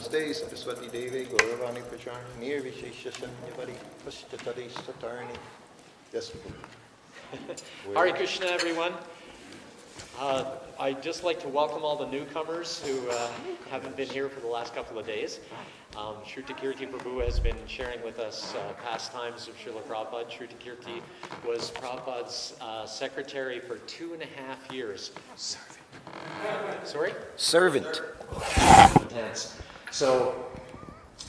Namaste Saraswati Devi Gauravani Pracharni Nirvishesha Shanyavadi Pashtatadi Satarni. Yes. Hare Krishna, everyone. I'd just like to welcome all the newcomers who haven't been here for the last couple of days. Srutakirti Prabhu has been sharing with us pastimes of Srila Prabhupada. Srutakirti was Prabhupada's secretary for 2.5 years. Servant. Sorry? Servant. Intense. So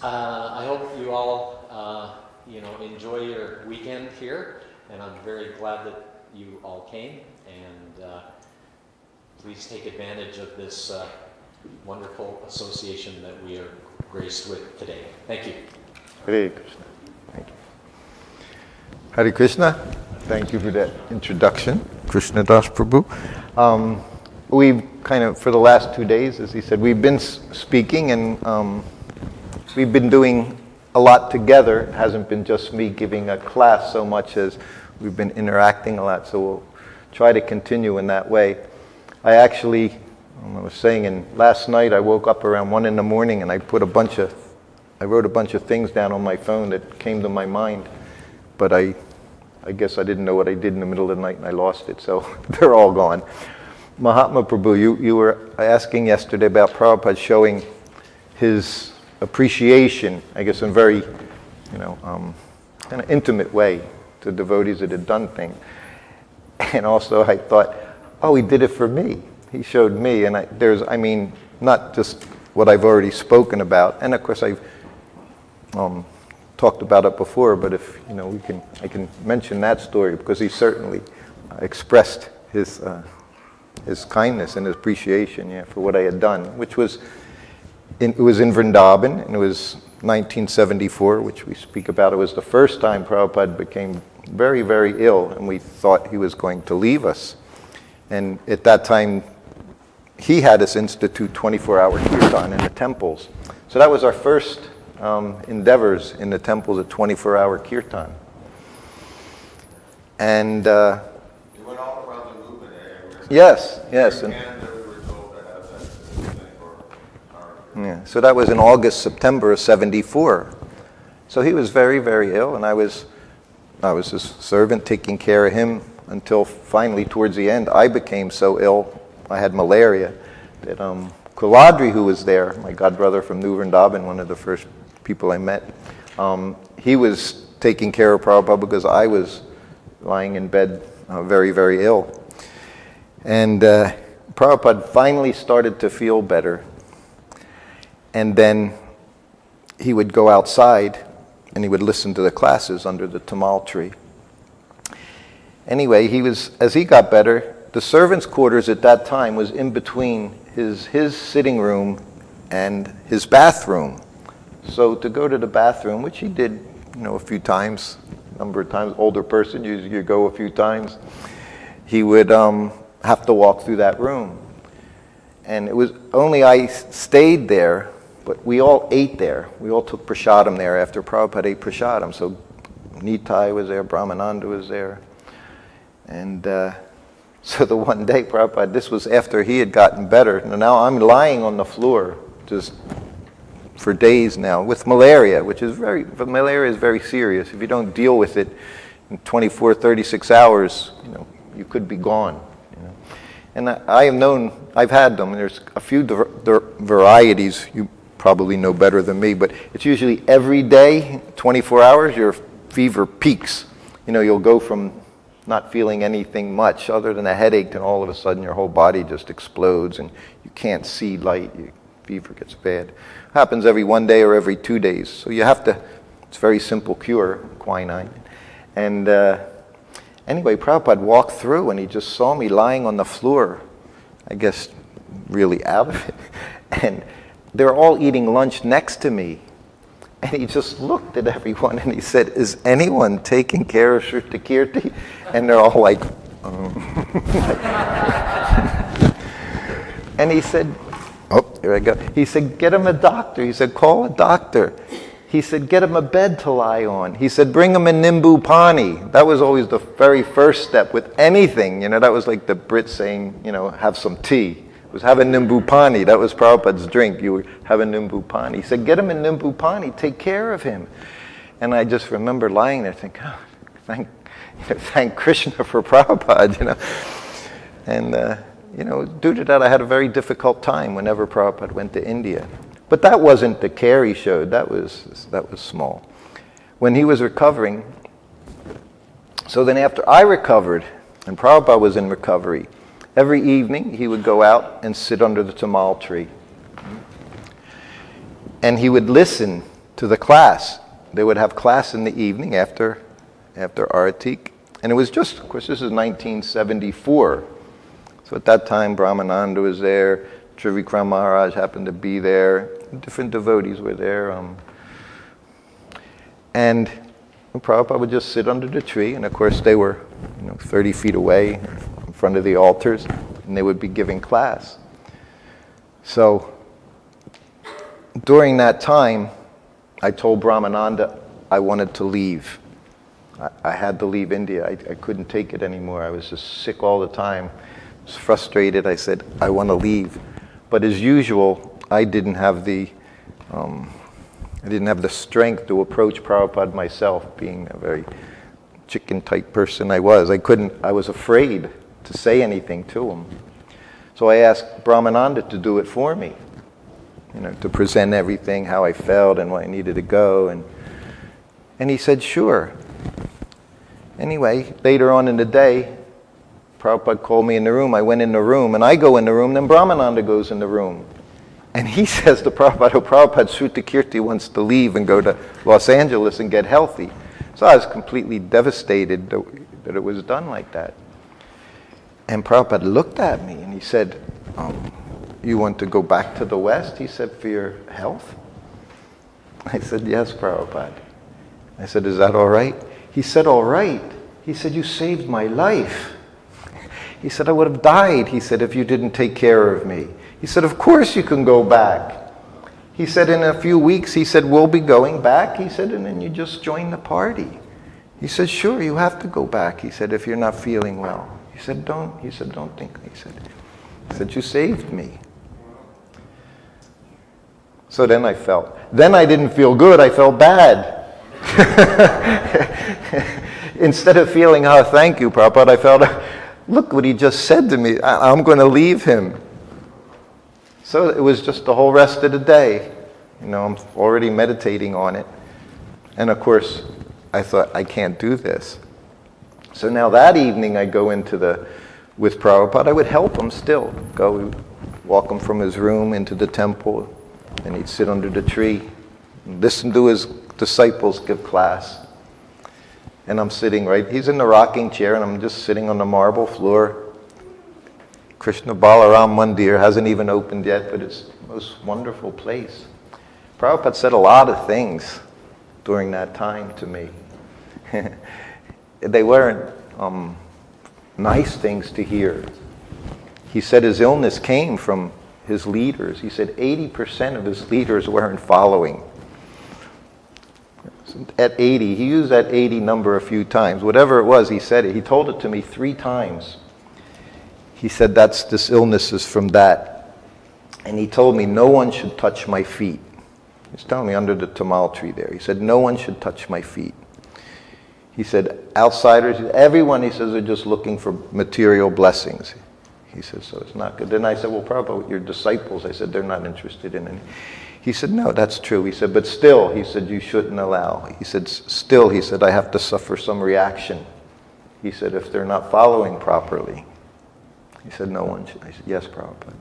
I hope you all enjoy your weekend here, and I'm very glad that you all came, and please take advantage of this wonderful association that we are graced with today. Thank you. Hare Krishna. Thank you. Hare Krishna. Thank you for that introduction, Krishna Das Prabhu. We've kind of, for the last 2 days, as he said, we've been speaking, and we've been doing a lot together. It hasn't been just me giving a class so much as we've been interacting a lot, so we'll try to continue in that way. I was saying, last night I woke up around 1 a.m. and I wrote a bunch of things down on my phone that came to my mind, but I guess I didn't know what I did in the middle of the night and I lost it, so they're all gone. Mahatma Prabhu, you were asking yesterday about Prabhupada showing his appreciation, I guess in a very, kind of intimate way to devotees that had done things. And also I thought, oh, he did it for me. He showed me, and not just what I've already spoken about, and of course I've talked about it before, but if, I can mention that story, because he certainly expressed his kindness and his appreciation, for what I had done, which was, it was in Vrindavan, and it was 1974, which we speak about. It was the first time Prabhupada became very, very ill, and we thought he was going to leave us. And at that time, he had us institute 24-hour kirtan in the temples. So that was our first endeavors in the temples at 24-hour kirtan. And you went all around the movement area. Yes. And, yeah, so that was in August, September of 74. So he was very, very ill, and I was his servant taking care of him until finally, towards the end, I became so ill, I had malaria, that Kuladri, who was there, my godbrother from New Vrindavan, one of the first people I met, he was taking care of Prabhupada because I was lying in bed very, very ill. And Prabhupada finally started to feel better. And then he would go outside and he would listen to the classes under the tamal tree. Anyway, as he got better, the servants' quarters at that time was in between his sitting room and his bathroom. So to go to the bathroom, which he did, a few times, a number of times, older person, you go a few times, he would have to walk through that room. And it was only I stayed there, but we all ate there. We all took prasadam there after Prabhupada ate prasadam. So Nitai was there, Brahmananda was there. And so the one day, Prabhupada, this was after he had gotten better. Now I'm lying on the floor just for days now with malaria, malaria is very serious. If you don't deal with it in 24, 36 hours, you could be gone. And I've had them. There's a few varieties. You probably know better than me, but it's usually every day, 24 hours, your fever peaks. You'll go from not feeling anything much other than a headache, and all of a sudden your whole body just explodes and you can't see light, your fever gets bad. It happens every 1 day or every 2 days. So you have to, it's a very simple cure, quinine. And anyway, Prabhupada walked through and he just saw me lying on the floor, I guess really out of it. And they're all eating lunch next to me. And he just looked at everyone and he said, "Is anyone taking care of Srutakirti?" And they're all like, And he said, oh, here I go. He said, "Get him a doctor." He said, "Call a doctor." He said, "Get him a bed to lie on." He said, "Bring him a nimbu pani." That was always the very first step with anything. That was like the Brits saying, have some tea. It was having nimbu pani. That was Prabhupada's drink. You were having nimbu pani. He said, get him a nimbu pani. Take care of him. And I just remember lying there thinking, oh, thank Krishna for Prabhupada, you know. And, you know, due to that, I had a very difficult time whenever Prabhupada went to India. But that wasn't the care he showed. That was small. When he was recovering, so then after I recovered, and Prabhupada was in recovery, every evening he would go out and sit under the tamal tree. And he would listen to the class. They would have class in the evening after Aratik. And it was just, of course, this is 1974. So at that time, Brahmananda was there, Trivikram Maharaj happened to be there, different devotees were there. And Prabhupada would just sit under the tree, and of course they were 30 feet away in front of the altars, and they would be giving class. So during that time, I told Brahmananda I wanted to leave. I had to leave India. I couldn't take it anymore. I was just sick all the time. I was frustrated. I said, I want to leave. But as usual, I didn't have the strength to approach Prabhupada myself, being a very chicken-type person I was. I was afraid to say anything to him. So I asked Brahmananda to do it for me, to present everything, how I felt and where I needed to go. And he said, sure. Anyway, later on in the day, Prabhupada called me in the room. I went in the room, and I go in the room, then Brahmananda goes in the room. And he says to Prabhupada, oh, Prabhupada, Srutakirti wants to leave and go to Los Angeles and get healthy. So I was completely devastated that it was done like that. And Prabhupada looked at me and he said, you want to go back to the West? He said, for your health? I said, yes, Prabhupada. I said, is that all right? He said, all right. He said, you saved my life. He said, I would have died, he said, if you didn't take care of me. He said, of course you can go back. He said, in a few weeks, he said, we'll be going back. He said, and then you just join the party. He said, sure, you have to go back. He said, if you're not feeling well. He said, don't. He said, don't think. He said, you saved me. So then I didn't feel good, I felt bad. Instead of feeling, oh, thank you, Prabhupada, I felt, look what he just said to me. I'm going to leave him. So it was just the whole rest of the day. I'm already meditating on it. And of course, I thought, I can't do this. So now that evening I go with Prabhupada. I would help him still. Walk him from his room into the temple. And he'd sit under the tree, and listen to his disciples give class. And I'm sitting he's in the rocking chair, and I'm just sitting on the marble floor. Krishna Balaram Mandir hasn't even opened yet, but it's the most wonderful place. Prabhupada said a lot of things during that time to me. They weren't nice things to hear. He said his illness came from his leaders. He said 80% of his leaders weren't following. At 80, he used that 80 number a few times. Whatever it was, he said it. He told it to me 3 times. He said, this illness is from that. And he told me, no one should touch my feet. He's telling me under the tamal tree there. He said, no one should touch my feet. He said, outsiders, everyone, he says, are just looking for material blessings. He said, so it's not good. Then I said, well, Prabhupada, your disciples, I said, they're not interested in any. He said, no, that's true. He said, but still, he said, you shouldn't allow. He said, still, he said, I have to suffer some reaction. He said, if they're not following properly. He said, no one should. I said, yes, Prabhupada.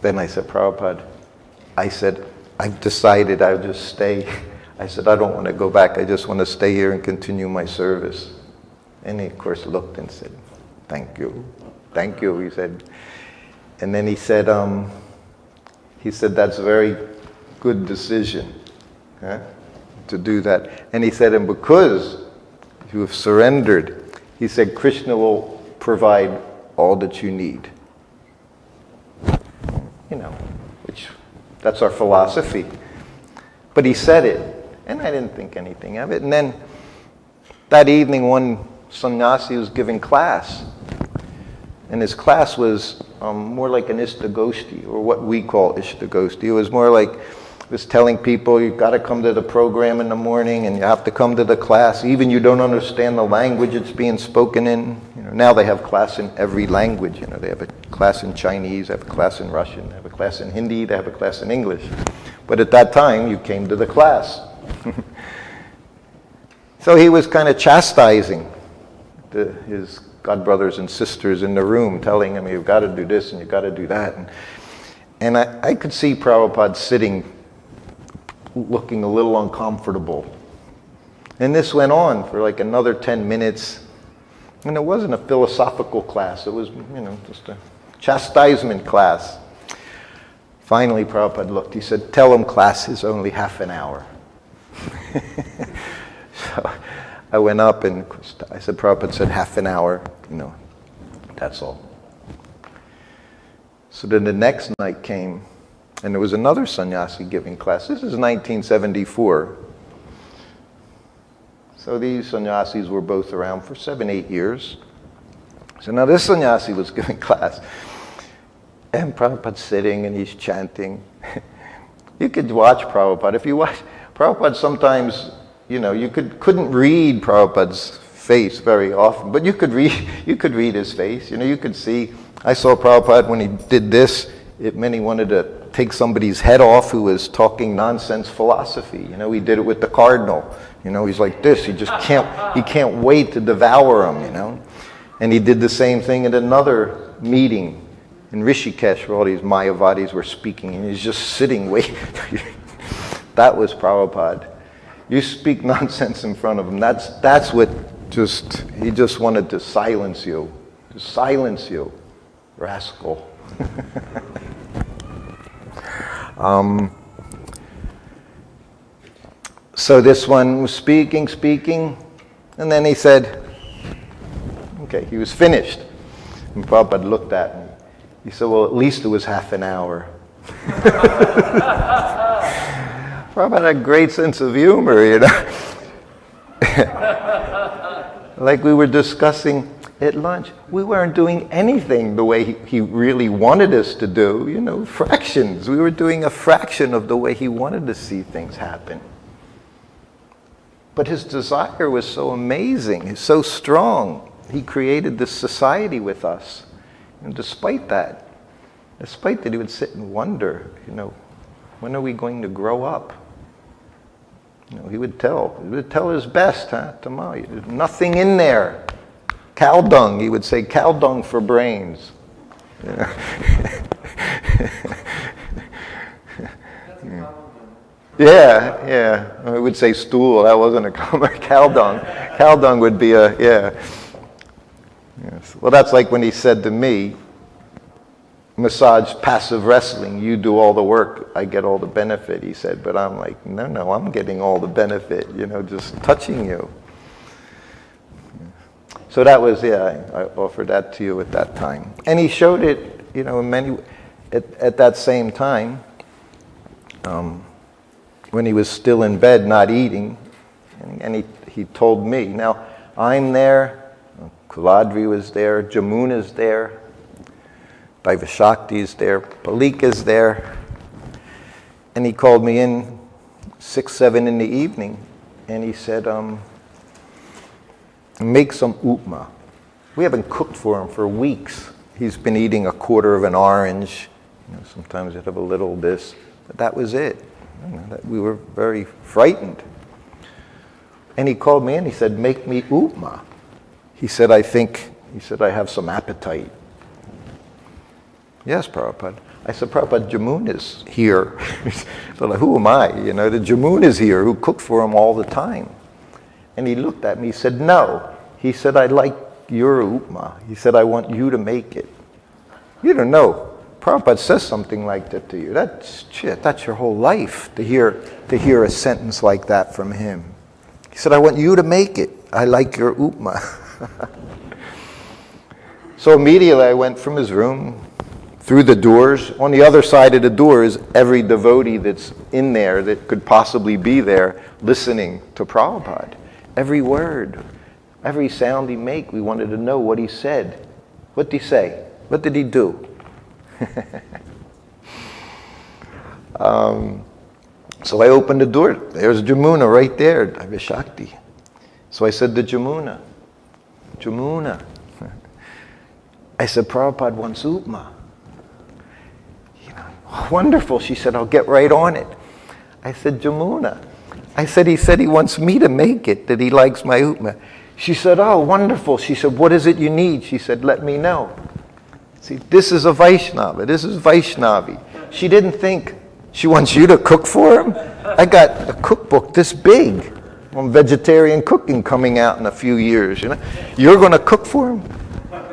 Then I said, Prabhupada, I've decided I'll just stay. I said, I don't want to go back. I just want to stay here and continue my service. And he, of course, looked and said, thank you. Thank you, he said. And then he said, that's a very good decision to do that. And he said, and because you have surrendered, he said, Krishna will provide all that you need. Which that's our philosophy. But he said it, and I didn't think anything of it. And then that evening, one sannyasi was giving class. And his class was more like an Ishtagosti, or what we call Ishtagosti. It was more like, it was telling people, you've got to come to the program in the morning, and you have to come to the class. Even you don't understand the language it's being spoken in. Now they have class in every language. They have a class in Chinese, they have a class in Russian, they have a class in Hindi, they have a class in English. But at that time, you came to the class. So he was kind of chastising his godbrothers and sisters in the room, telling them, you've got to do this and you've got to do that. And I could see Prabhupada sitting, looking a little uncomfortable. And this went on for like another 10 minutes. And it wasn't a philosophical class. It was, just a chastisement class. Finally, Prabhupada looked. He said, tell them class is only half an hour. So I went up and I said, Prabhupada said half an hour. That's all. So then the next night came, and there was another sannyasi giving class. This is 1974. So these sannyasis were both around for 7-8 years. So now this sannyasi was giving class. And Prabhupada's sitting and he's chanting. You could watch Prabhupada. If you watch Prabhupada, sometimes, you couldn't read Prabhupada's face very often, but you could read his face. You could see. I saw Prabhupada when he did this. It meant he wanted to take somebody's head off who was talking nonsense philosophy. He did it with the cardinal. He's like this. He can't wait to devour him. And he did the same thing at another meeting in Rishikesh, where all these Mayavadis were speaking, and he's just sitting waiting. That was Prabhupada. You speak nonsense in front of him. That's what he just wanted to silence you. To silence you, rascal. So this one was speaking, and then he said, okay, he was finished. And Prabhupada looked at me. He said, well, at least it was half an hour. Prabhupada had a great sense of humor, Like we were discussing at lunch, we weren't doing anything the way he really wanted us to do, fractions. We were doing a fraction of the way he wanted to see things happen. But his desire was so amazing, he's so strong. He created this society with us. And despite that, he would sit and wonder, when are we going to grow up? He would tell his best, tomorrow. There's nothing in there. Cow dung, he would say, cow dung for brains. Yeah. I would say stool, that wasn't a common. Cow dung. Cow dung would be Yes. Well, that's like when he said to me, massage, passive wrestling, you do all the work, I get all the benefit, he said. But I'm like, no, I'm getting all the benefit, just touching you. So that was, I offered that to you at that time. And he showed it, at that same time, when he was still in bed, not eating, and he told me, now, I'm there, Kuladri was there, Jamuna's there, Daivashakti's there, Palika's there. And he called me in 6, 7 in the evening, and he said, make some upma. We haven't cooked for him for weeks. He's been eating a quarter of an orange. Sometimes he'd have a little this, but that was it. We were very frightened. And he called me in, he said, make me upma. He said, I have some appetite. Yes, Prabhupada. I said, Prabhupada, Jamuna's here. So like, who am I? The Jamuna's here, who cooked for him all the time. And he looked at me, he said, no. He said, I like your upma. He said, I want you to make it. You don't know. Prabhupada says something like that to you. That's your whole life, to hear a sentence like that from him. He said, I want you to make it. I like your upma. So immediately I went from his room, through the doors. On the other side of the door is every devotee that's in there that could possibly be there listening to Prabhupada. Every word, every sound he make, we wanted to know what he said. What did he say? What did he do? So I opened the door. There's Jamuna right there, Shakti. So I said to Jamuna, I said, Prabhupada wants upma. Wonderful. She said, I'll get right on it. I said, Jamuna. He said he wants me to make it, that he likes my upma. She said, oh, wonderful. She said, what is it you need? She said, let me know. See, this is a Vaishnava. This is Vaishnavi. She didn't think she wants you to cook for him. I got a cookbook this big on vegetarian cooking coming out in a few years. You're going to cook for him?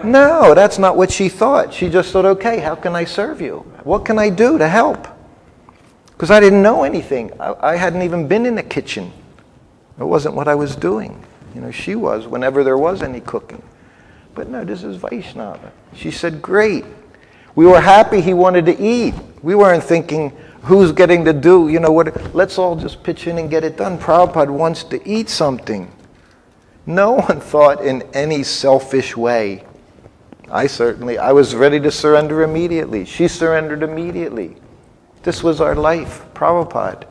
No, that's not what she thought. She just thought, okay, how can I serve you? What can I do to help? Because I didn't know anything. I hadn't even been in the kitchen. It wasn't what I was doing. She was whenever there was any cooking. But no, this is Vaishnava. She said, great. We were happy he wanted to eat. We weren't thinking, who's getting to do, what? Let's all just pitch in and get it done. Prabhupada wants to eat something. No one thought in any selfish way. I was ready to surrender immediately. She surrendered immediately. This was our life, Prabhupada.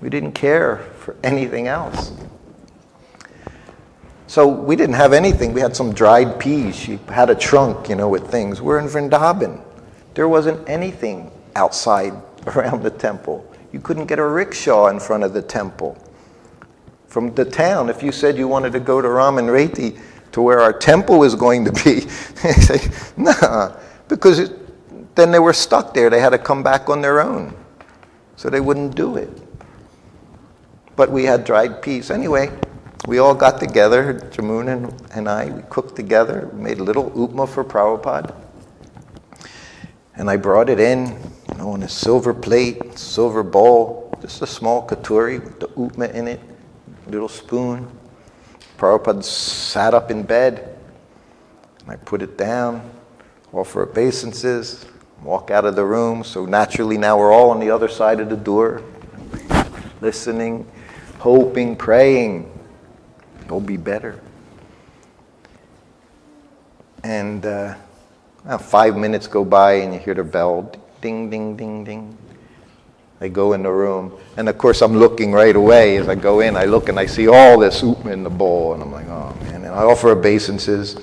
We didn't care for anything else. So we didn't have anything. We had some dried peas. She had a trunk, with things. We're in Vrindavan. There wasn't anything outside around the temple. You couldn't get a rickshaw in front of the temple. From the town, if you said you wanted to go to Ramanreti, to where our temple was going to be, they say, nah, because then they were stuck there. They had to come back on their own. So they wouldn't do it. But we had dried peas. Anyway, we all got together, Jamuna and I, we cooked together, made a little upma for Prabhupada. And I brought it in, on a silver plate, silver bowl, just a small katuri with the upma in it, little spoon. Prabhupada sat up in bed, and I put it down, offer obeisances, walk out of the room. So naturally now we're all on the other side of the door, listening, hoping, praying. It'll be better. And 5 minutes go by and you hear the bell, ding, ding, ding, ding. I go in the room, and of course I'm looking right away. As I go in, I look and I see all this upma in the bowl, and I'm like, oh man. And I offer obeisances.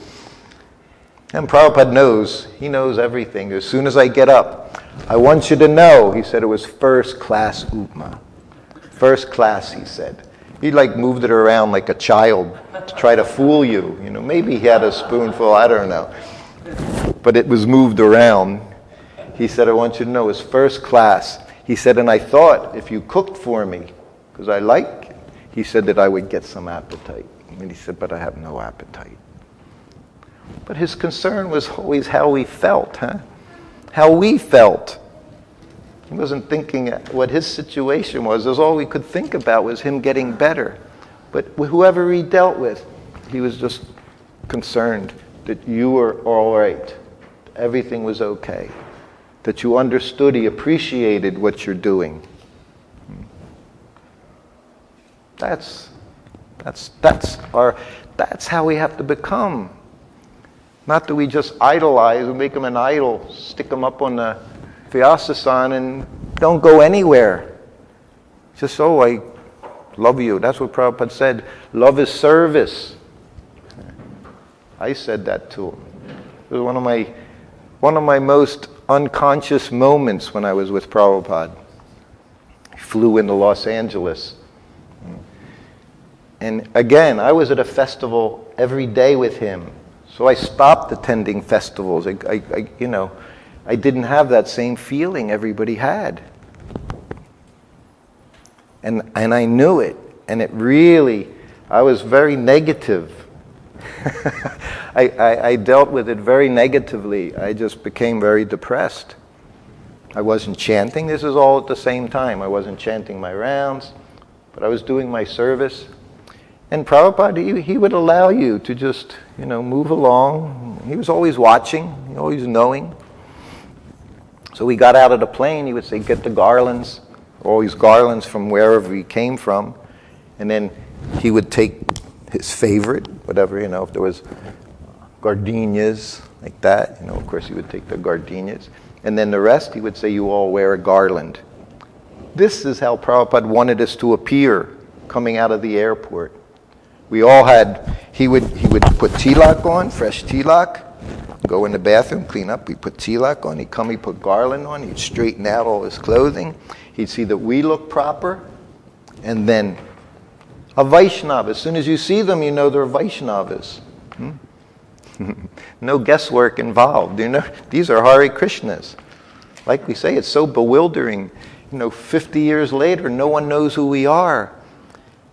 And Prabhupada knows, he knows everything. As soon as I get up, I want you to know, he said it was first class upma. First class, he said. He moved it around like a child to try to fool you. Maybe he had a spoonful, I don't know. But it was moved around. He said, I want you to know it was first class. He said, and I thought if you cooked for me, because I like, he said that I would get some appetite. And he said, but I have no appetite. But his concern was always how we felt, How we felt. He wasn't thinking what his situation was. That's all we could think about was him getting better. But whoever he dealt with, he was just concerned that you were all right. Everything was okay. That you understood, he appreciated what you're doing. That's how we have to become. Not that we just idolize and make him an idol, stick him up on the Vyasasan and don't go anywhere. Just, oh, I love you. That's what Prabhupada said. Love is service. I said that to him. It was one of my most unconscious moments when I was with Prabhupada. He flew into Los Angeles. And again, I was at a festival every day with him. So I stopped attending festivals. I didn't have that same feeling everybody had. And I knew it. And it really, I was very negative. I dealt with it very negatively. I just became very depressed. I wasn't chanting. This is all at the same time. I wasn't chanting my rounds, but I was doing my service. And Prabhupada, he would allow you to just, move along. He was always watching, always knowing. So we got out of the plane, he would say, get the garlands, always garlands from wherever he came from. And then he would take his favorite, whatever, if there was gardenias like that, of course he would take the gardenias. And then the rest, he would say, you all wear a garland. This is how Prabhupada wanted us to appear coming out of the airport. We all had, he would put tilak on, fresh tilak, go in the bathroom, clean up, he'd put tilak on, he'd come, he'd put garland on, he'd straighten out all his clothing, he'd see that we look proper, and then a Vaishnava, as soon as you see them, you know they're Vaishnavas. No guesswork involved, you know, these are Hare Krishnas. Like we say, it's so bewildering, 50 years later, no one knows who we are.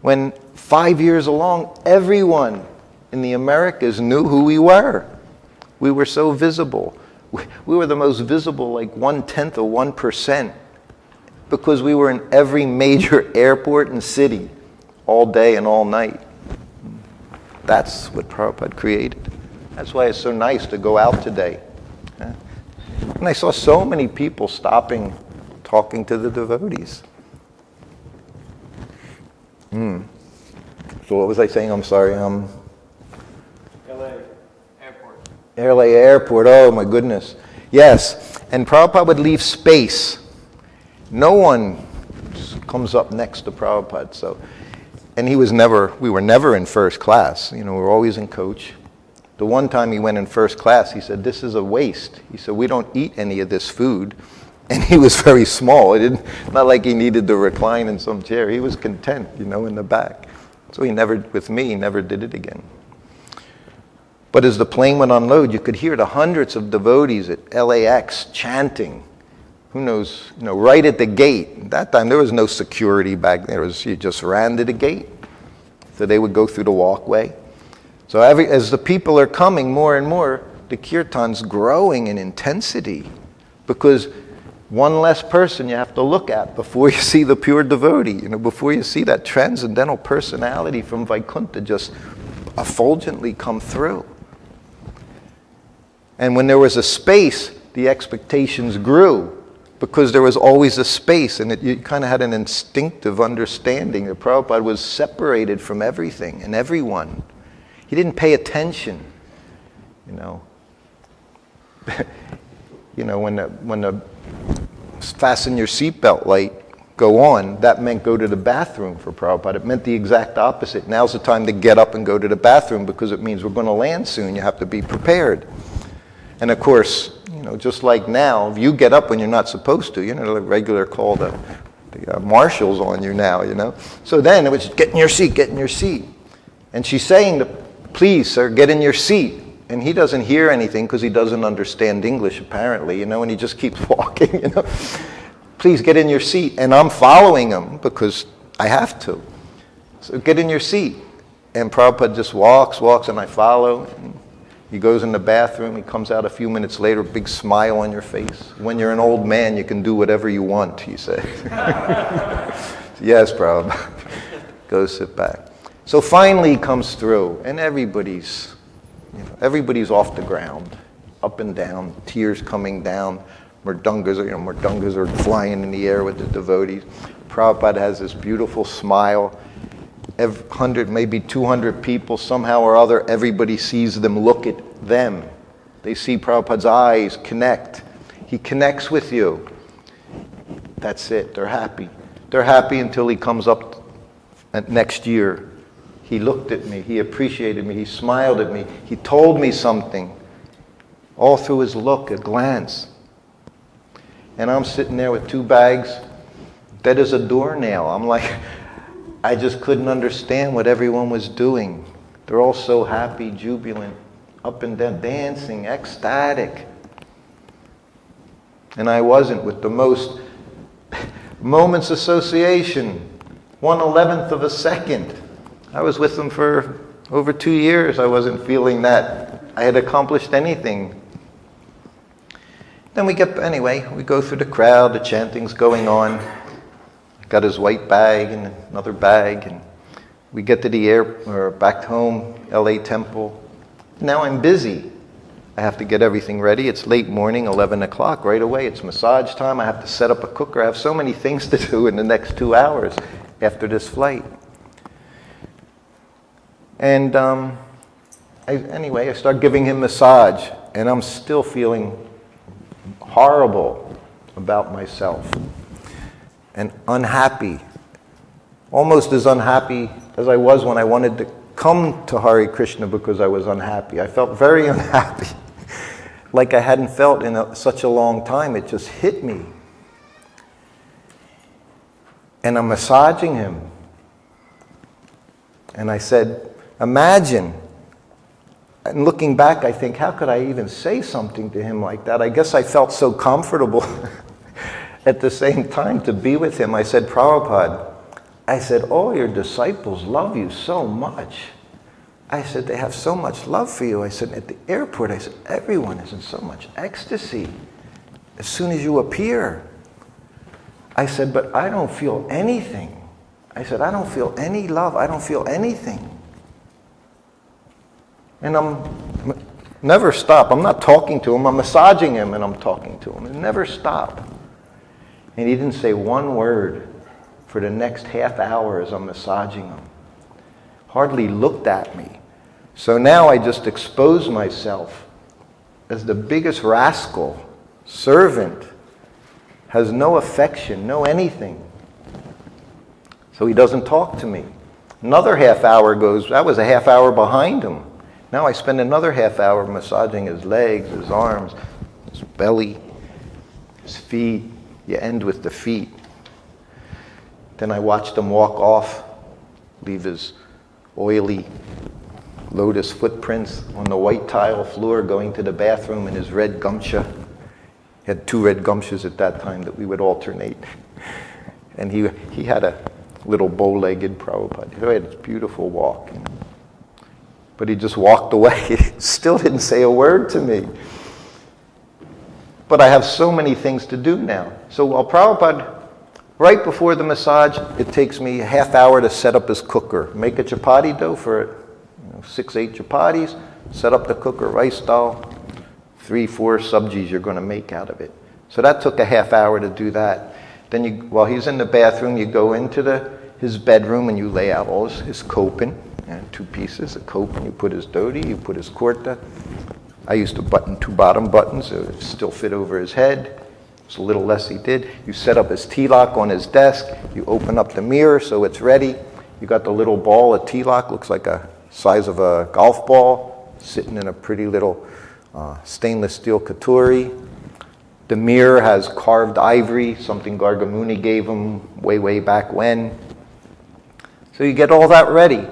When 5 years along, everyone in the Americas knew who we were. We were so visible. We were the most visible, like 1/10 of 1%, because we were in every major airport and city all day and all night. That's what Prabhupada created. That's why it's so nice to go out today. And I saw so many people stopping, talking to the devotees. So what was I saying? I'm sorry. LA Airport. LA Airport, oh my goodness. Yes, and Prabhupada would leave space. No one comes up next to Prabhupada. So, and we were never in first class. We were always in coach. The one time he went in first class, he said, this is a waste. He said, we don't eat any of this food. And he was very small. Not like he needed to recline in some chair. He was content, in the back. So he never did it again. But as the plane went on load, you could hear the hundreds of devotees at LAX chanting. Who knows, right at the gate. At that time, there was no security back there. You just ran to the gate. So they would go through the walkway. So as the people are coming more and more, the kirtan's growing in intensity. Because one less person you have to look at before you see the pure devotee, before you see that transcendental personality from Vaikuntha just effulgently come through. And when there was a space, the expectations grew, because there was always a space, and you kind of had an instinctive understanding that Prabhupada was separated from everything and everyone. He didn't pay attention, when the fasten your seatbelt light go on, that meant go to the bathroom for Prabhupada. It meant the exact opposite. Now's the time to get up and go to the bathroom, because it means we're going to land soon. You have to be prepared. And of course, just like now, if you get up when you're not supposed to, the regular call, the marshals on you now, So then it was, get in your seat, get in your seat. And she's saying, please, sir, get in your seat. And he doesn't hear anything because he doesn't understand English, apparently, and he just keeps walking, Please get in your seat. And I'm following him because I have to. So get in your seat. And Prabhupada just walks, and I follow. And he goes in the bathroom. He comes out a few minutes later, big smile on your face. When you're an old man, you can do whatever you want, he said. Yes, Prabhupada. Go sit back. So finally he comes through, and everybody's off the ground, up and down, tears coming down, mridungas are flying in the air with the devotees. Prabhupada has this beautiful smile. 100, maybe 200 people, somehow or other, everybody sees them look at them. They see Prabhupada's eyes connect. He connects with you. That's it. They're happy. They're happy until he comes up next year. He looked at me. He appreciated me. He smiled at me. He told me something. All through his look, a glance. And I'm sitting there with 2 bags, dead as a doornail. I'm like, I just couldn't understand what everyone was doing. They're all so happy, jubilant, up and down, dancing, ecstatic. And I wasn't, with the most moments association, 1/11th of a second. I was with them for over 2 years. I wasn't feeling that I had accomplished anything. Then we go through the crowd, the chanting's going on. Got his white bag and another bag, and we get to back home, LA Temple. Now I'm busy. I have to get everything ready. It's late morning, 11 o'clock, right away. It's massage time. I have to set up a cooker. I have so many things to do in the next 2 hours after this flight. And I start giving him massage, and I'm still feeling horrible about myself, and unhappy, almost as unhappy as I was when I wanted to come to Hare Krishna because I was unhappy. I felt very unhappy, like I hadn't felt in such a long time. It just hit me. And I'm massaging him. And I said, imagine. And looking back, I think, how could I even say something to him like that? I guess I felt so comfortable at the same time to be with him. I said, Prabhupada, I said, all your disciples love you so much. I said, they have so much love for you. I said, at the airport, I said, everyone is in so much ecstasy as soon as you appear. I said, but I don't feel anything. I said, I don't feel any love. I don't feel anything. And I'm never stop. I'm not talking to him. I'm massaging him and I'm talking to him. And never stop. And he didn't say one word for the next half hour as I'm massaging him. Hardly looked at me. So now I just expose myself as the biggest rascal, servant, has no affection, no anything. So he doesn't talk to me. Another half hour goes, that was a half hour behind him. Now I spend another half hour massaging his legs, his arms, his belly, his feet. You end with the feet. Then I watched him walk off, leave his oily lotus footprints on the white tile floor, going to the bathroom in his red gumsha. He had 2 red gumshas at that time that we would alternate. And he had a little bow-legged Prabhupada. He had a beautiful walk. You know. But he just walked away. He still didn't say a word to me. But I have so many things to do now. So while Prabhupada, right before the massage, it takes me a half hour to set up his cooker. Make a chapati dough for 6-8 chapatis, set up the cooker, rice dal, 3-4 sabjis you're going to make out of it. So that took a half hour to do that. Then while he's in the bathroom, you go into his bedroom and you lay out all his kopin, and 2 pieces, a kopin, you put his dhoti, you put his kurta. I used to button 2 bottom buttons, so it still fit over his head. It's a little less he did. You set up his tilak on his desk. You open up the mirror so it's ready. You got the little ball, a tilak, looks like a size of a golf ball, sitting in a pretty little stainless steel katuri. The mirror has carved ivory, something Gargamuni gave him way back when. So you get all that ready.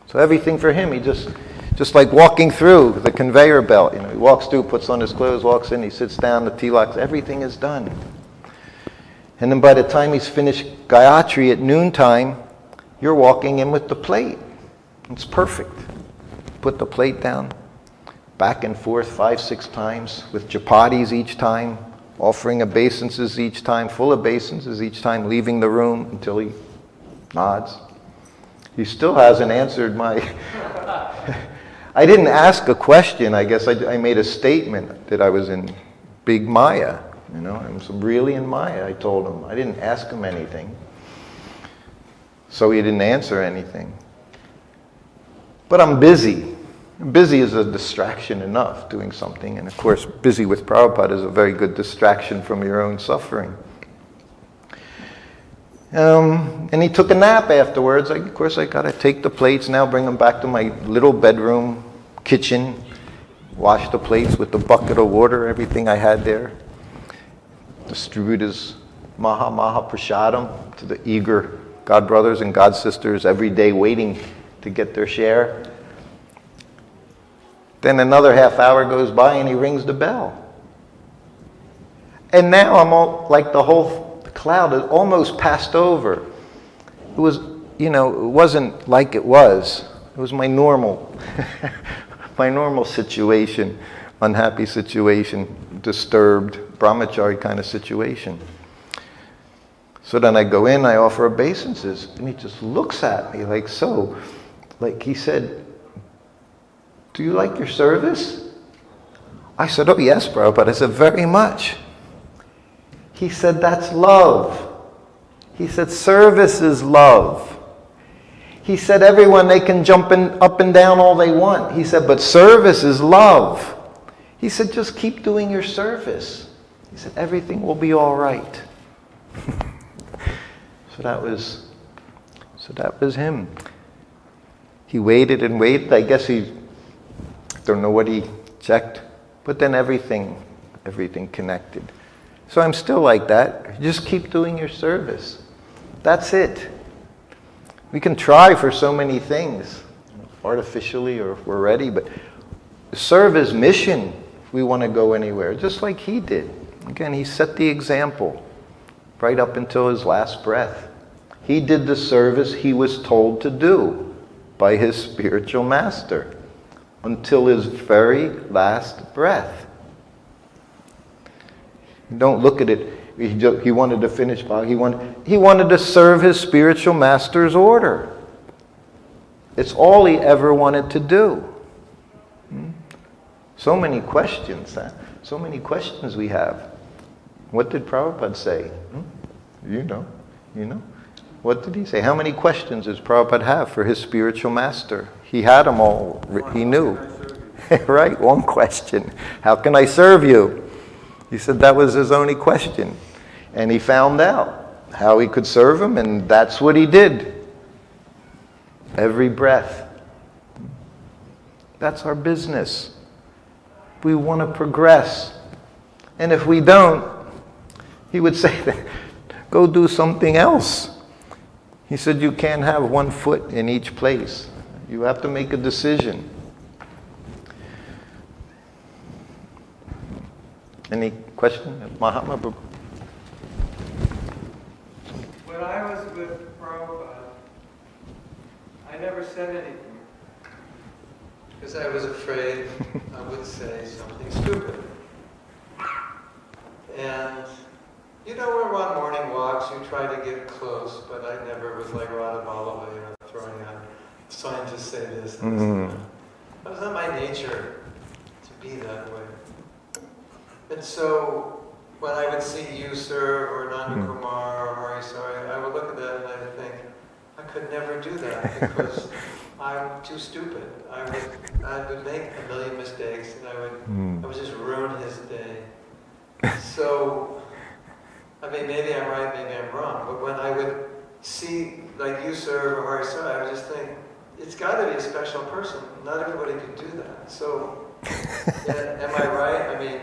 So everything for him, he just like walking through the conveyor belt. You know, he walks through, puts on his clothes, walks in, he sits down, the tilaks, everything is done. And then by the time he's finished Gayatri at noontime, you're walking in with the plate. It's perfect. Put the plate down, back and forth 5-6 times, with chapatis each time, offering obeisances each time, full obeisances each time, leaving the room until he nods. He still hasn't answered my... I didn't ask a question. I guess I made a statement that I was in big Maya. You know, I'm really in Maya, I told him. I didn't ask him anything. So he didn't answer anything. But I'm busy. Busy is a distraction enough, doing something. And of course, busy with Prabhupada is a very good distraction from your own suffering. And he took a nap afterwards. Of course, I got to take the plates now, bring them back to my little bedroom, kitchen, wash the plates with the bucket of water, everything I had there. Distribute his Maha Prasadam to the eager God brothers and God sisters every day waiting to get their share. Then another half hour goes by and he rings the bell. And now I'm all like the whole cloud has almost passed over. It was, it wasn't like it was. It was my normal, my normal situation, unhappy situation, disturbed, brahmachari kind of situation. So then I go in, I offer obeisances, and he just looks at me like so. Like he said, "Do you like your service?" I said, "Oh yes, Prabhupada." I said, "Very much." He said, "That's love." He said, "Service is love." He said, "Everyone, they can jump up and down all they want." He said, "But service is love." He said, "Just keep doing your service." He said, everything will be all right. So that was him. He waited and waited. I guess I don't know what he checked, but then everything connected. So I'm still like that. Just keep doing your service. That's it. We can try for so many things, artificially or if we're ready, but serve his mission if we want to go anywhere, just like he did. Again, he set the example right up until his last breath. He did the service he was told to do by his spiritual master until his very last breath. Don't look at it. He wanted to finish. He wanted to serve his spiritual master's order. It's all he ever wanted to do. So many questions. So many questions we have. What did Prabhupada say? You know. What did he say? How many questions does Prabhupada have for his spiritual master? He had them all. He knew. Right? One question. How can I serve you? He said that was his only question. And he found out how he could serve him, and that's what he did. Every breath. That's our business. We want to progress. And if we don't, he would say that, go do something else. He said you can't have one foot in each place. You have to make a decision. Any question? Mahatma? When I was with Prabhupada, I never said anything. Because I was afraid I would say something stupid. And you know, when we're on morning walks, you try to get close, but I never was like Radha Vallabha, throwing out signs to say this and this. That was not my nature to be that way. And so, when I would see you, sir, or Nanda Kumar, or Hari Sari, I would look at that and I would think, I could never do that because I'm too stupid. I would make a million mistakes and I would just ruin his day. So, I mean, maybe I'm right, maybe I'm wrong, but when I would see, like you, sir, or Hari Sari, I would just think, it's got to be a special person. Not everybody could do that. So, am I right? I mean,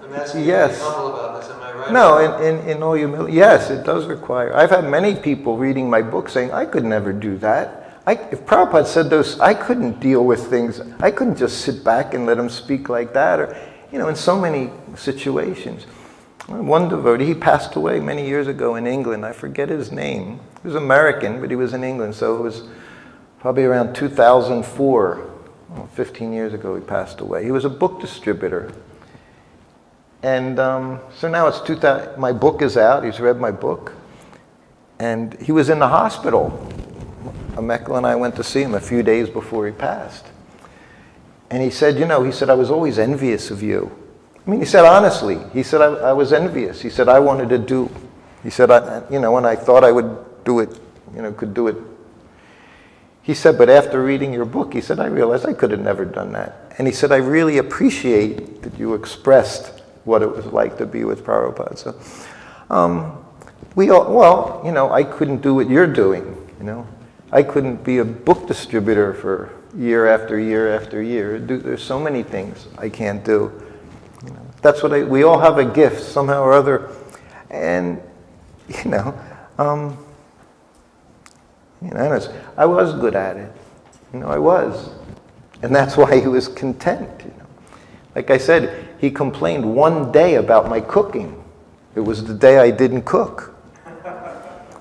I'm asking you to be humble about this. Am I right? No, in all humility, yes, it does require. I've had many people reading my book saying, I could never do that. If Prabhupada said those, I couldn't deal with things. I couldn't just sit back and let him speak like that. Or, in so many situations. One devotee, he passed away many years ago in England. I forget his name. He was American, but he was in England. So it was probably around 2004. 15 years ago he passed away. He was a book distributor. And so now it's 2000. My book is out. He's read my book. And he was in the hospital. Amekla and I went to see him a few days before he passed. And he said, I was always envious of you. I mean, he said honestly, I was envious. He said, I wanted to do. He said, when I thought I would do it, could do it. He said, but after reading your book, he said, I realized I could have never done that. And he said, I really appreciate that you expressed what it was like to be with Prabhupada. So, I couldn't do what you're doing, I couldn't be a book distributor for year after year after year. There's so many things I can't do. That's what we all have a gift somehow or other. And, I was good at it. I was. And that's why he was content. Like I said, he complained one day about my cooking. It was the day I didn't cook.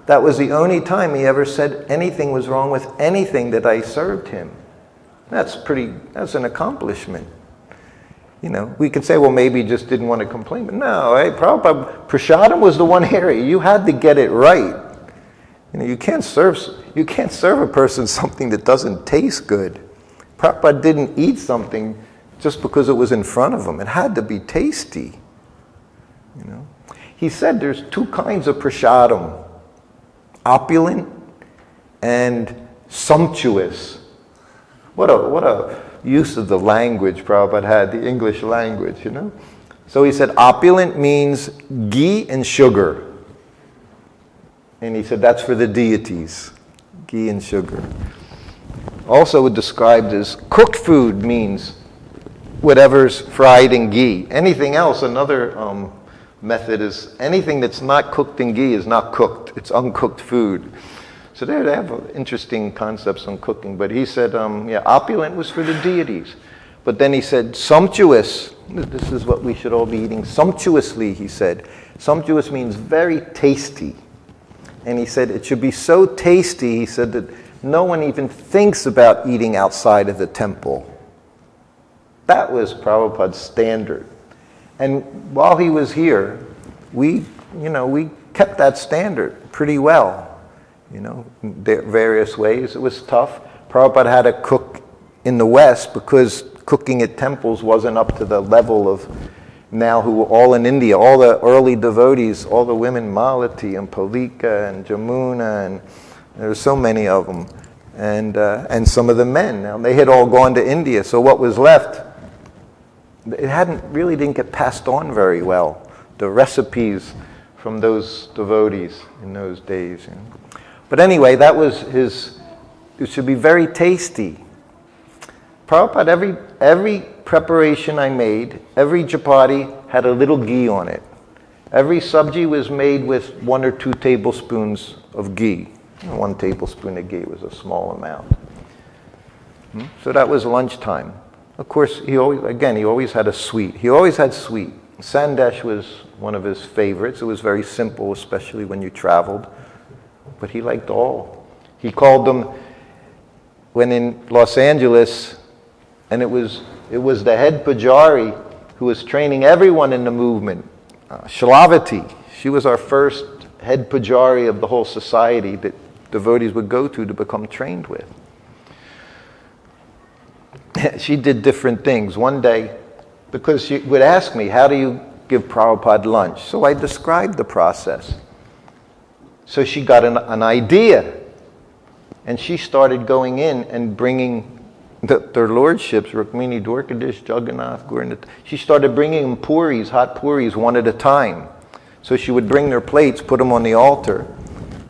That was the only time he ever said anything was wrong with anything that I served him. That's an accomplishment. We could say, well, maybe he just didn't want to complain. But no, Prabhupada, Prasadam was the one area. You had to get it right. You can't serve a person something that doesn't taste good. Prabhupada didn't eat something just because it was in front of him. It had to be tasty. He said there's two kinds of prasadam. Opulent and sumptuous. What a use of the language Prabhupada had, the English language, So he said opulent means ghee and sugar. And he said that's for the deities, ghee and sugar. Also described as cooked food means whatever's fried in ghee. Anything else, another method is anything that's not cooked in ghee is not cooked. It's uncooked food. So they have interesting concepts on cooking. But he said, opulent was for the deities. But then he said sumptuous. This is what we should all be eating sumptuously, he said. Sumptuous means very tasty. And he said it should be so tasty, he said, that no one even thinks about eating outside of the temple. That was Prabhupada's standard. And while he was here, we kept that standard pretty well, in various ways. It was tough. Prabhupada had to cook in the West because cooking at temples wasn't up to the level of now who were all in India, all the early devotees, all the women, Malati and Palika and Jamuna, and there were so many of them, and some of the men. Now, they had all gone to India, so what was left, it really didn't get passed on very well, the recipes from those devotees in those days. But anyway, that was it should be very tasty. Prabhupada, every preparation I made, every chapati had a little ghee on it. Every sabji was made with 1 or 2 tablespoons of ghee. 1 tablespoon of ghee was a small amount. So that was lunchtime. Of course, he always had a sweet. He always had sweet. Sandesh was one of his favorites. It was very simple, especially when you traveled. But he liked all. He called them, when in Los Angeles, and it was the head pujari who was training everyone in the movement. Shilavati, she was our first head pujari of the whole society that devotees would go to become trained with. She did different things. One day, because she would ask me, how do you give Prabhupada lunch? So I described the process. So she got an idea, and she started going in and bringing their lordships, Rukmini, Dwarkadish, Jagannath, Gauranath. She started bringing them puris, hot puris, one at a time. So she would bring their plates, put them on the altar,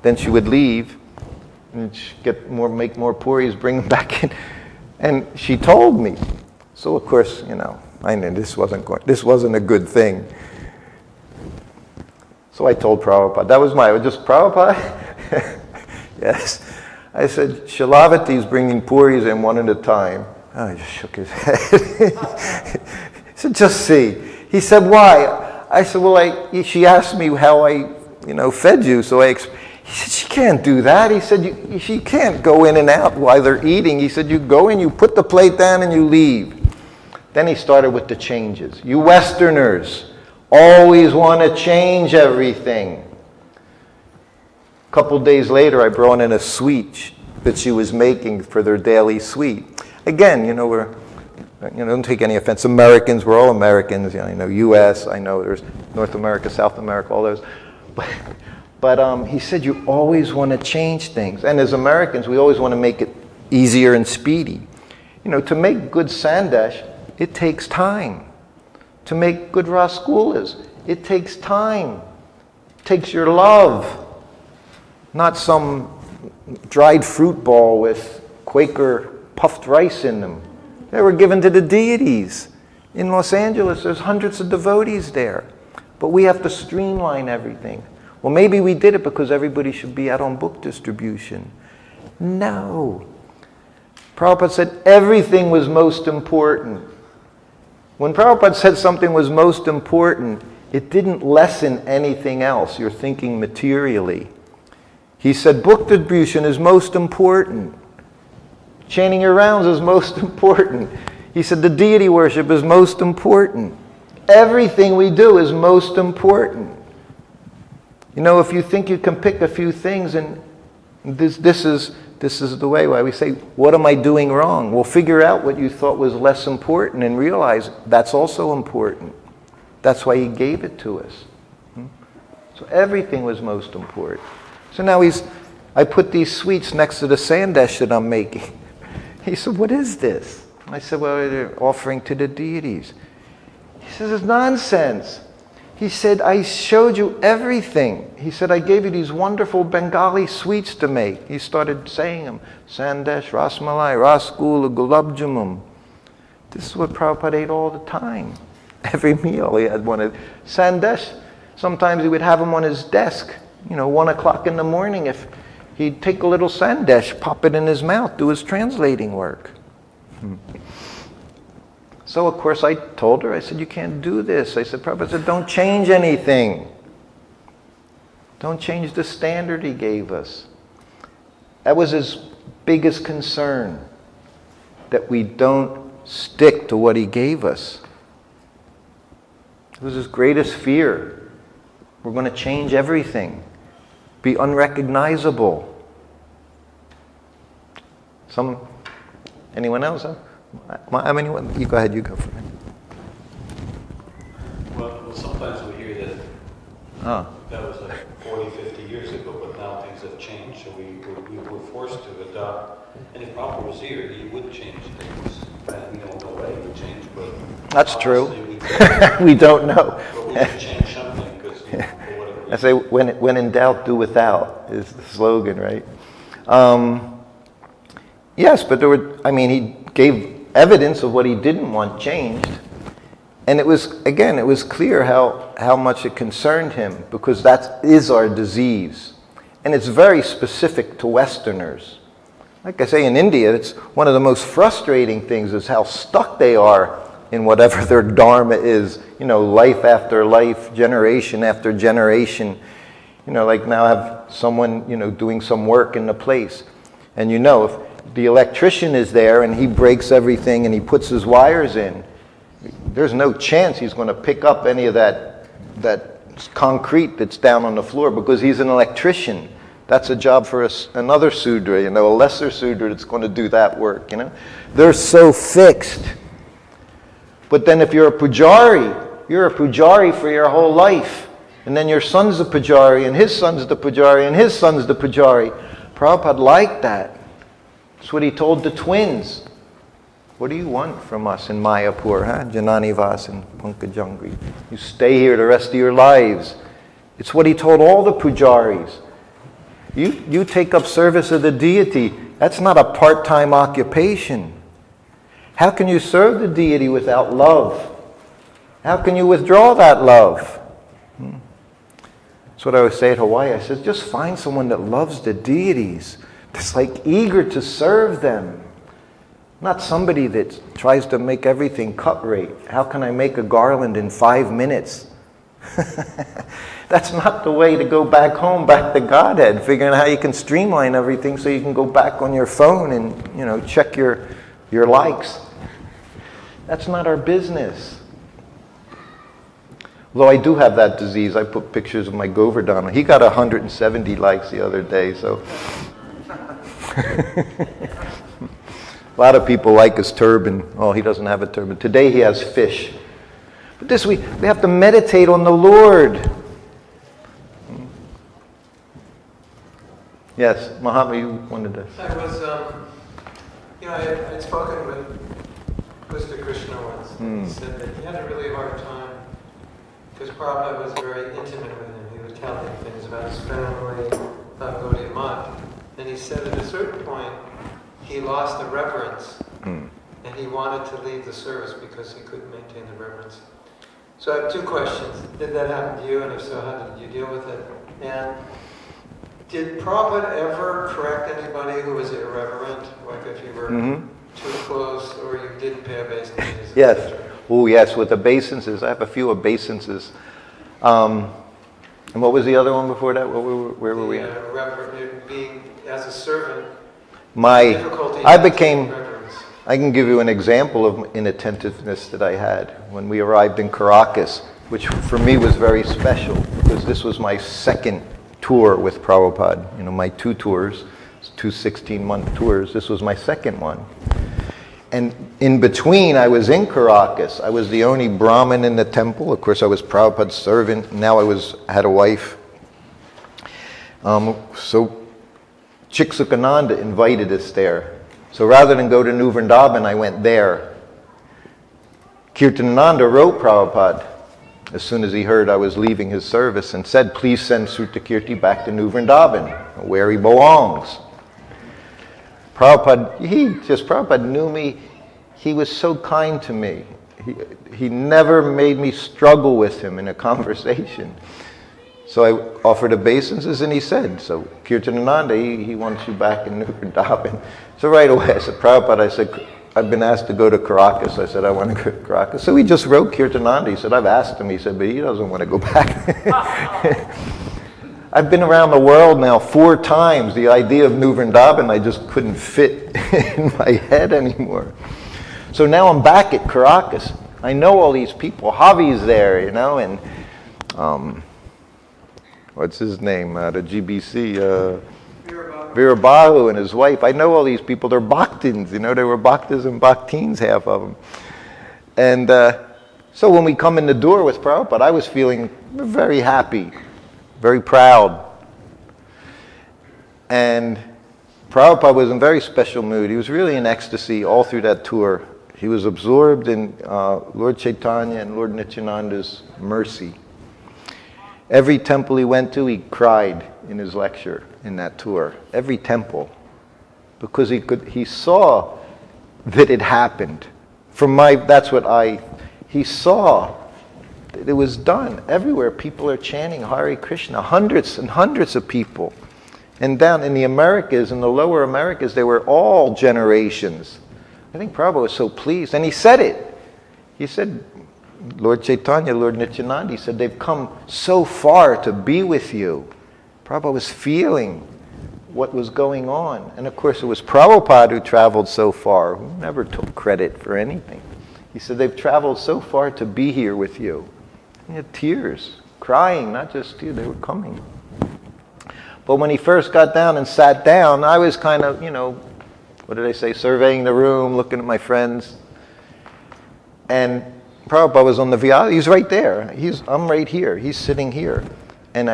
then she would leave, and make more puris, bring them back in. And she told me. So of course, I knew this wasn't a good thing. So I told Prabhupada, just Prabhupada? Yes. I said, Shilavati's bringing puris in one at a time. Oh, he just shook his head. He said, just see. He said, why? I said, well, she asked me how I, fed you. So he said, she can't do that. He said, she can't go in and out while they're eating. He said, you go in, you put the plate down, and you leave. Then he started with the changes. You Westerners always want to change everything. A couple days later, I brought in a sweet that she was making for their daily sweet. Again, don't take any offense. Americans, we're all Americans. U.S., I know there's North America, South America, all those. But he said, you always want to change things. And as Americans, we always want to make it easier and speedy. To make good sandesh, it takes time. To make good rasgulas, it takes time. It takes your love. Not some dried fruit ball with Quaker puffed rice in them. They were given to the deities. In Los Angeles, there's hundreds of devotees there. But we have to streamline everything. Well, maybe we did it because everybody should be out on book distribution. No. Prabhupada said everything was most important. When Prabhupada said something was most important, it didn't lessen anything else. You're thinking materially. He said book distribution is most important. Chanting your rounds is most important. He said the deity worship is most important. Everything we do is most important. If you think you can pick a few things, and this is the way why we say, what am I doing wrong? Well, figure out what you thought was less important and realize that's also important. That's why he gave it to us. So everything was most important. So now I put these sweets next to the sandesh that I'm making. He said, what is this? I said, well, they're offering to the deities. He says, it's nonsense. He said, I showed you everything. He said, I gave you these wonderful Bengali sweets to make. He started saying them. Sandesh, Rasmalai, Rasgula, Gulab Jamun. This is what Prabhupada ate all the time. Every meal he had one of Sandesh. Sometimes he would have them on his desk. 1 o'clock in the morning, if he'd take a little Sandesh, pop it in his mouth, do his translating work. So, of course, I told her, I said, you can't do this. I said, Prabhupada said, don't change anything. Don't change the standard he gave us. That was his biggest concern, that we don't stick to what he gave us. It was his greatest fear. We're going to change everything, be unrecognizable. Anyone else? You go ahead, you go for it. Well, sometimes we hear that that was like 40, 50 years ago, but now things have changed, so we were forced to adopt. And if Prabhupada was here, he would change things. And we don't know what he would change, but... That's true. We don't know. But we should change something, because... I say, when in doubt, do without, is the slogan, right? Yes, but he gave evidence of what he didn't want changed. And it was clear how much it concerned him, because that is our disease. And it's very specific to Westerners. Like I say, in India, it's one of the most frustrating things is how stuck they are in whatever their dharma is, life after life, generation after generation. Like now I have someone, doing some work in the place. And if the electrician is there and he breaks everything and he puts his wires in, there's no chance he's going to pick up any of that concrete that's down on the floor, because he's an electrician. That's a job for another Sudra, a lesser Sudra that's going to do that work, They're so fixed. But then if you're a pujari for your whole life. And then your son's a pujari, and his son's the pujari, and his son's the pujari. Prabhupada liked that. That's what he told the twins. What do you want from us in Mayapur, Janani Vas and Pankajangri? You stay here the rest of your lives. It's what he told all the pujaris. You take up service of the deity. That's not a part-time occupation. How can you serve the deity without love? How can you withdraw that love? That's what I always say at Hawaii. I said, just find someone that loves the deities, that's like eager to serve them. Not somebody that tries to make everything cut rate. How can I make a garland in 5 minutes? That's not the way to go back home, back to Godhead, figuring out how you can streamline everything so you can go back on your phone and check your likes. That's not our business. Although I do have that disease, I put pictures of my Govardhana. He got 170 likes the other day, so. A lot of people like his turban. Oh, he doesn't have a turban. Today he has fish. But this we have to meditate on the Lord. Yes, Mahatma, you wanted to. I was, I'd spoken with Mr. Krishna once. And he said that he had a really hard time because Prabhupada was very intimate with him. He would tell him things about his family, about Gaudiya Math. And he said at a certain point, he lost the reverence, and he wanted to leave the service because he couldn't maintain the reverence. So I have two questions. Did that happen to you? And if so, how did you deal with it? And did Prabhupada ever correct anybody who was irreverent, like if you were too close or you didn't pay obeisances? Yes. Oh, yes, with obeisances. I have a few obeisances. And what was the other one before that? Where were we at? Being, as a servant, I can give you an example of inattentiveness that I had when we arrived in Caracas, which for me was very special because this was my second tour with Prabhupada. My 2 tours, 2 16-month tours. This was my second one. And in between, I was in Caracas. I was the only Brahmin in the temple. Of course, I was Prabhupada's servant. Now I had a wife. So Chiksukananda invited us there. So rather than go to New Vrindavan, I went there. Kirtanananda wrote Prabhupada as soon as he heard I was leaving his service and said, please send Srutakirti back to New Vrindavan, where he belongs. Prabhupada knew me. He was so kind to me. He never made me struggle with him in a conversation. So I offered obeisances and he said, so Kirtanananda, he wants you back in New Vrindavan. So right away I said, Prabhupada, I said, I've been asked to go to Caracas. I said, I want to go to Caracas. So he just wrote Kirtanananda. He said, I've asked him. He said, but he doesn't want to go back. I've been around the world now 4 times. The idea of New Vrindavan, I just couldn't fit in my head anymore. So now I'm back at Caracas. I know all these people. Javi's there, you know, and what's his name? The GBC, Virabahu and his wife. I know all these people. They're Bhaktins, you know. They were Bhaktas and Bhaktins, half of them. And so when we come in the door with Prabhupada, I was feeling very happy, very proud. And Prabhupada was in a very special mood. He was really in ecstasy all through that tour. He was absorbed in Lord Chaitanya and Lord Nityananda's mercy. Every temple he went to, he cried in his lecture in that tour. Every temple. Because he saw that it happened. He saw that it was done. Everywhere people are chanting Hare Krishna. Hundreds and hundreds of people. And down in the Americas, in the lower Americas, they were all generations. I think Prabhupada was so pleased. And he said it. He said, Lord Chaitanya, Lord Nityananda, he said, they've come so far to be with you. Prabhupada was feeling what was going on. And of course, it was Prabhupada who traveled so far, who never took credit for anything. He said, they've traveled so far to be here with you. He had tears, crying, not just tears, they were coming. But when he first got down and sat down, I was kind of, what did I say, surveying the room, looking at my friends. And Prabhupada was on the Vyasa. He's right there. I'm right here. He's sitting here. And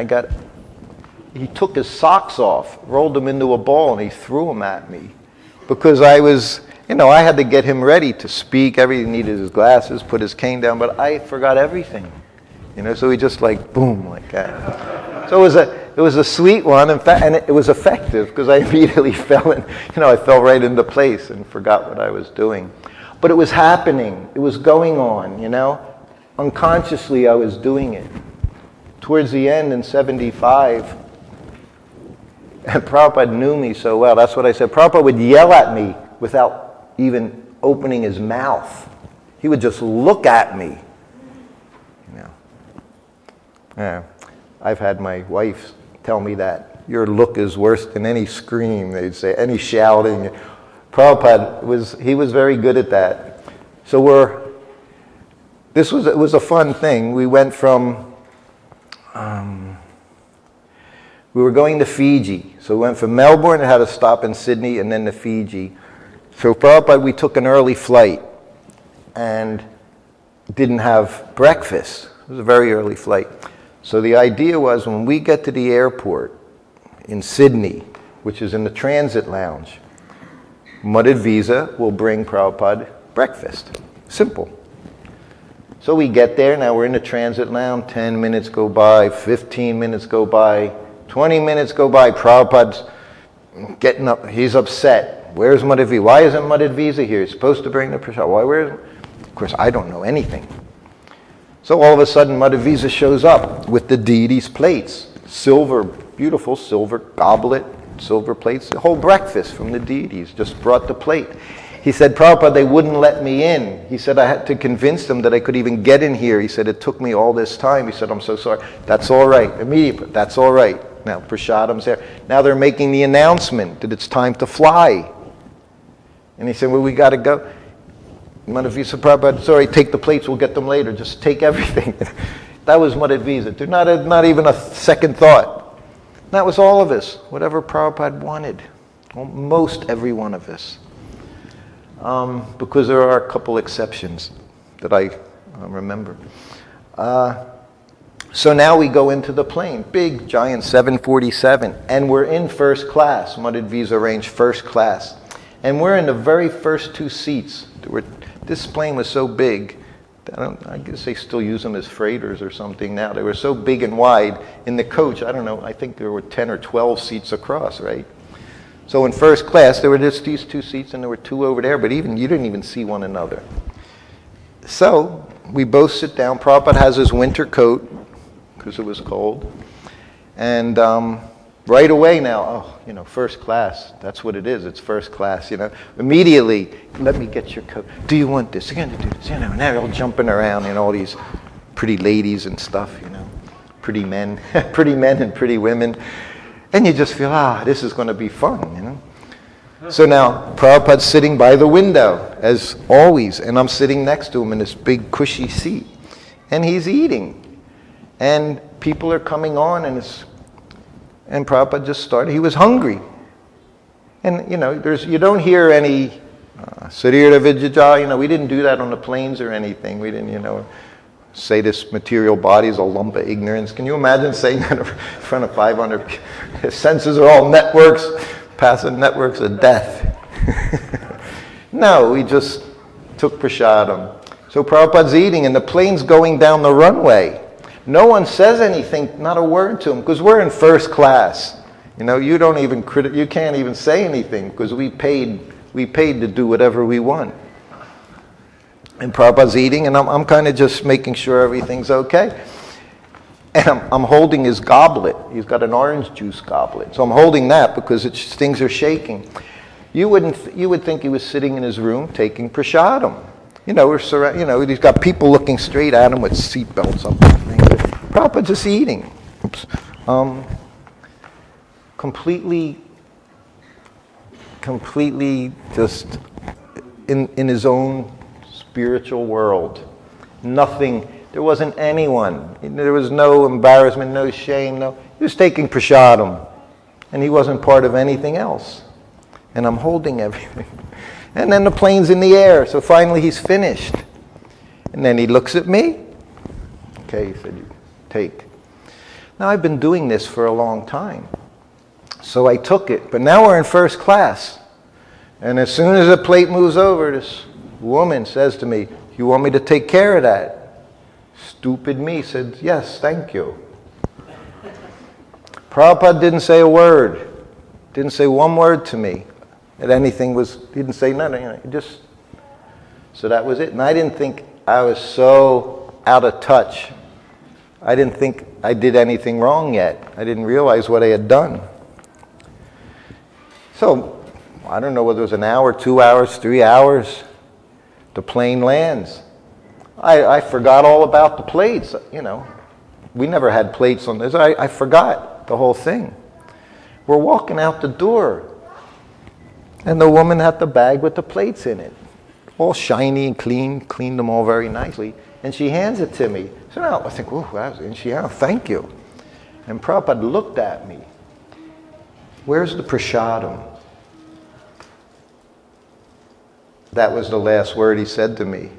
he took his socks off, rolled them into a ball, and he threw them at me. Because I was, I had to get him ready to speak. Everything needed his glasses, put his cane down, but I forgot everything. So he just boom, like that. So it was a sweet one, in fact, and it was effective because I immediately fell in, I fell right into place and forgot what I was doing. But it was happening. It was going on, Unconsciously, I was doing it. Towards the end in 75, and Prabhupada knew me so well. That's what I said. Prabhupada would yell at me without even opening his mouth. He would just look at me. Yeah. I've had my wife tell me that. Your look is worse than any scream, they'd say, any shouting. Prabhupada he was very good at that. So it was a fun thing. We went from, we were going to Fiji. So we went from Melbourne and had to stop in Sydney and then to Fiji. So Prabhupada, we took an early flight and didn't have breakfast. It was a very early flight. So the idea was when we get to the airport in Sydney, which is in the transit lounge, Muddied Visa will bring Prabhupada breakfast. Simple. So we get there, now we're in the transit lounge, 10 minutes go by, 15 minutes go by, 20 minutes go by, Prabhupada's getting up, he's upset. Where's Muddied Visa? Why isn't Muddied Visa here? He's supposed to bring the prasad. Of course, I don't know anything. So all of a sudden, Muddied Visa shows up with the deity's plates. Beautiful silver goblet, silver plates, the whole breakfast from the deities, just brought the plate. He said, Prabhupada, they wouldn't let me in. He said, I had to convince them that I could even get in here. He said, it took me all this time. He said, I'm so sorry. That's all right. Immediately, that's all right. Now, prasadam's there. Now they're making the announcement that it's time to fly. And he said, well, we got to go. Muddied Visa, Prabhupada, sorry, take the plates, we'll get them later. Just take everything. That was Muddied Visa. Not even a second thought. That was all of us, whatever Prabhupada wanted. Most every one of us. Because there are a couple exceptions that I remember. So now we go into the plane, big, giant 747, and we're in first class. Muddied Visa arranged first class. And we're in the very first 2 seats. This plane was so big I guess they still use them as freighters or something now. They were so big and wide. In the coach, I don't know, I think there were 10 or 12 seats across, right? So in first class, there were just these 2 seats and there were 2 over there, but even you didn't even see one another. So we both sit down. Prabhupada has his winter coat because it was cold. And right away now, first class, that's what it is. It's first class, Immediately, let me get your coat. Do you want this? You're going to do this. And they're all jumping around, all these pretty ladies and stuff, pretty men, pretty men and pretty women. And you just feel, this is going to be fun, So now, Prabhupada's sitting by the window, as always, and I'm sitting next to him in this big cushy seat. And he's eating. And people are coming on, and Prabhupada just started. He was hungry. And, you don't hear any Sarira Vijaja, we didn't do that on the planes or anything. We didn't, say this material body is a lump of ignorance. Can you imagine saying that in front of 500 people? His senses are all networks, passive networks of death. No, we just took prasadam. So Prabhupada's eating, and the plane's going down the runway. No one says anything, not a word to him, because we're in first class. You don't even you can't even say anything because we paid to do whatever we want. And Prabhupada's eating, and I'm kind of just making sure everything's okay. And I'm holding his goblet. He's got an orange juice goblet, so I'm holding that because things are shaking. You would think he was sitting in his room taking prasadam. He's got people looking straight at him with seatbelts up. Prabhupada's just eating. Oops. Completely just in his own spiritual world. Nothing, there wasn't anyone. There was no embarrassment, no shame, he was taking prasadam. And he wasn't part of anything else. And I'm holding everything. And then the plane's in the air, so finally he's finished. And then he looks at me. Okay, he said, take. Now I've been doing this for a long time. So I took it, but now we're in first class. And as soon as the plate moves over, this woman says to me, you want me to take care of that? Stupid me said, yes, thank you. Prabhupada didn't say a word. Didn't say one word to me. That anything was, he didn't say nothing. So that was it. And I didn't think I was so out of touch. I didn't think I did anything wrong yet. I didn't realize what I had done. So, I don't know whether it was an hour, 2 hours, 3 hours. The plane lands. I forgot all about the plates, We never had plates on this. I forgot the whole thing. We're walking out the door. And the woman had the bag with the plates in it. All shiny and clean, cleaned them all very nicely. And she hands it to me. So now I think, thank you. And Prabhupada looked at me. Where's the prasadam? That was the last word he said to me.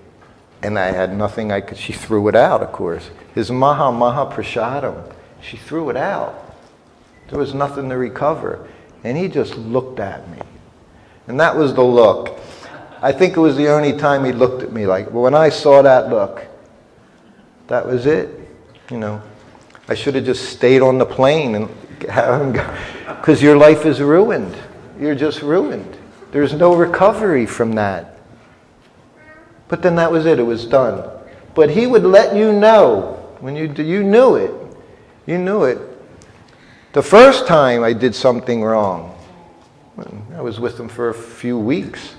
And I had nothing she threw it out, of course. His Maha Prasadam. She threw it out. There was nothing to recover. And he just looked at me. And that was the look. I think it was the only time he looked at me like, when I saw that look, that was it. I should have just stayed on the plane and have him go. Because your life is ruined. You're just ruined. There's no recovery from that. But then that was it. It was done. But he would let you know when you knew it. You knew it. The first time I did something wrong, I was with him for a few weeks.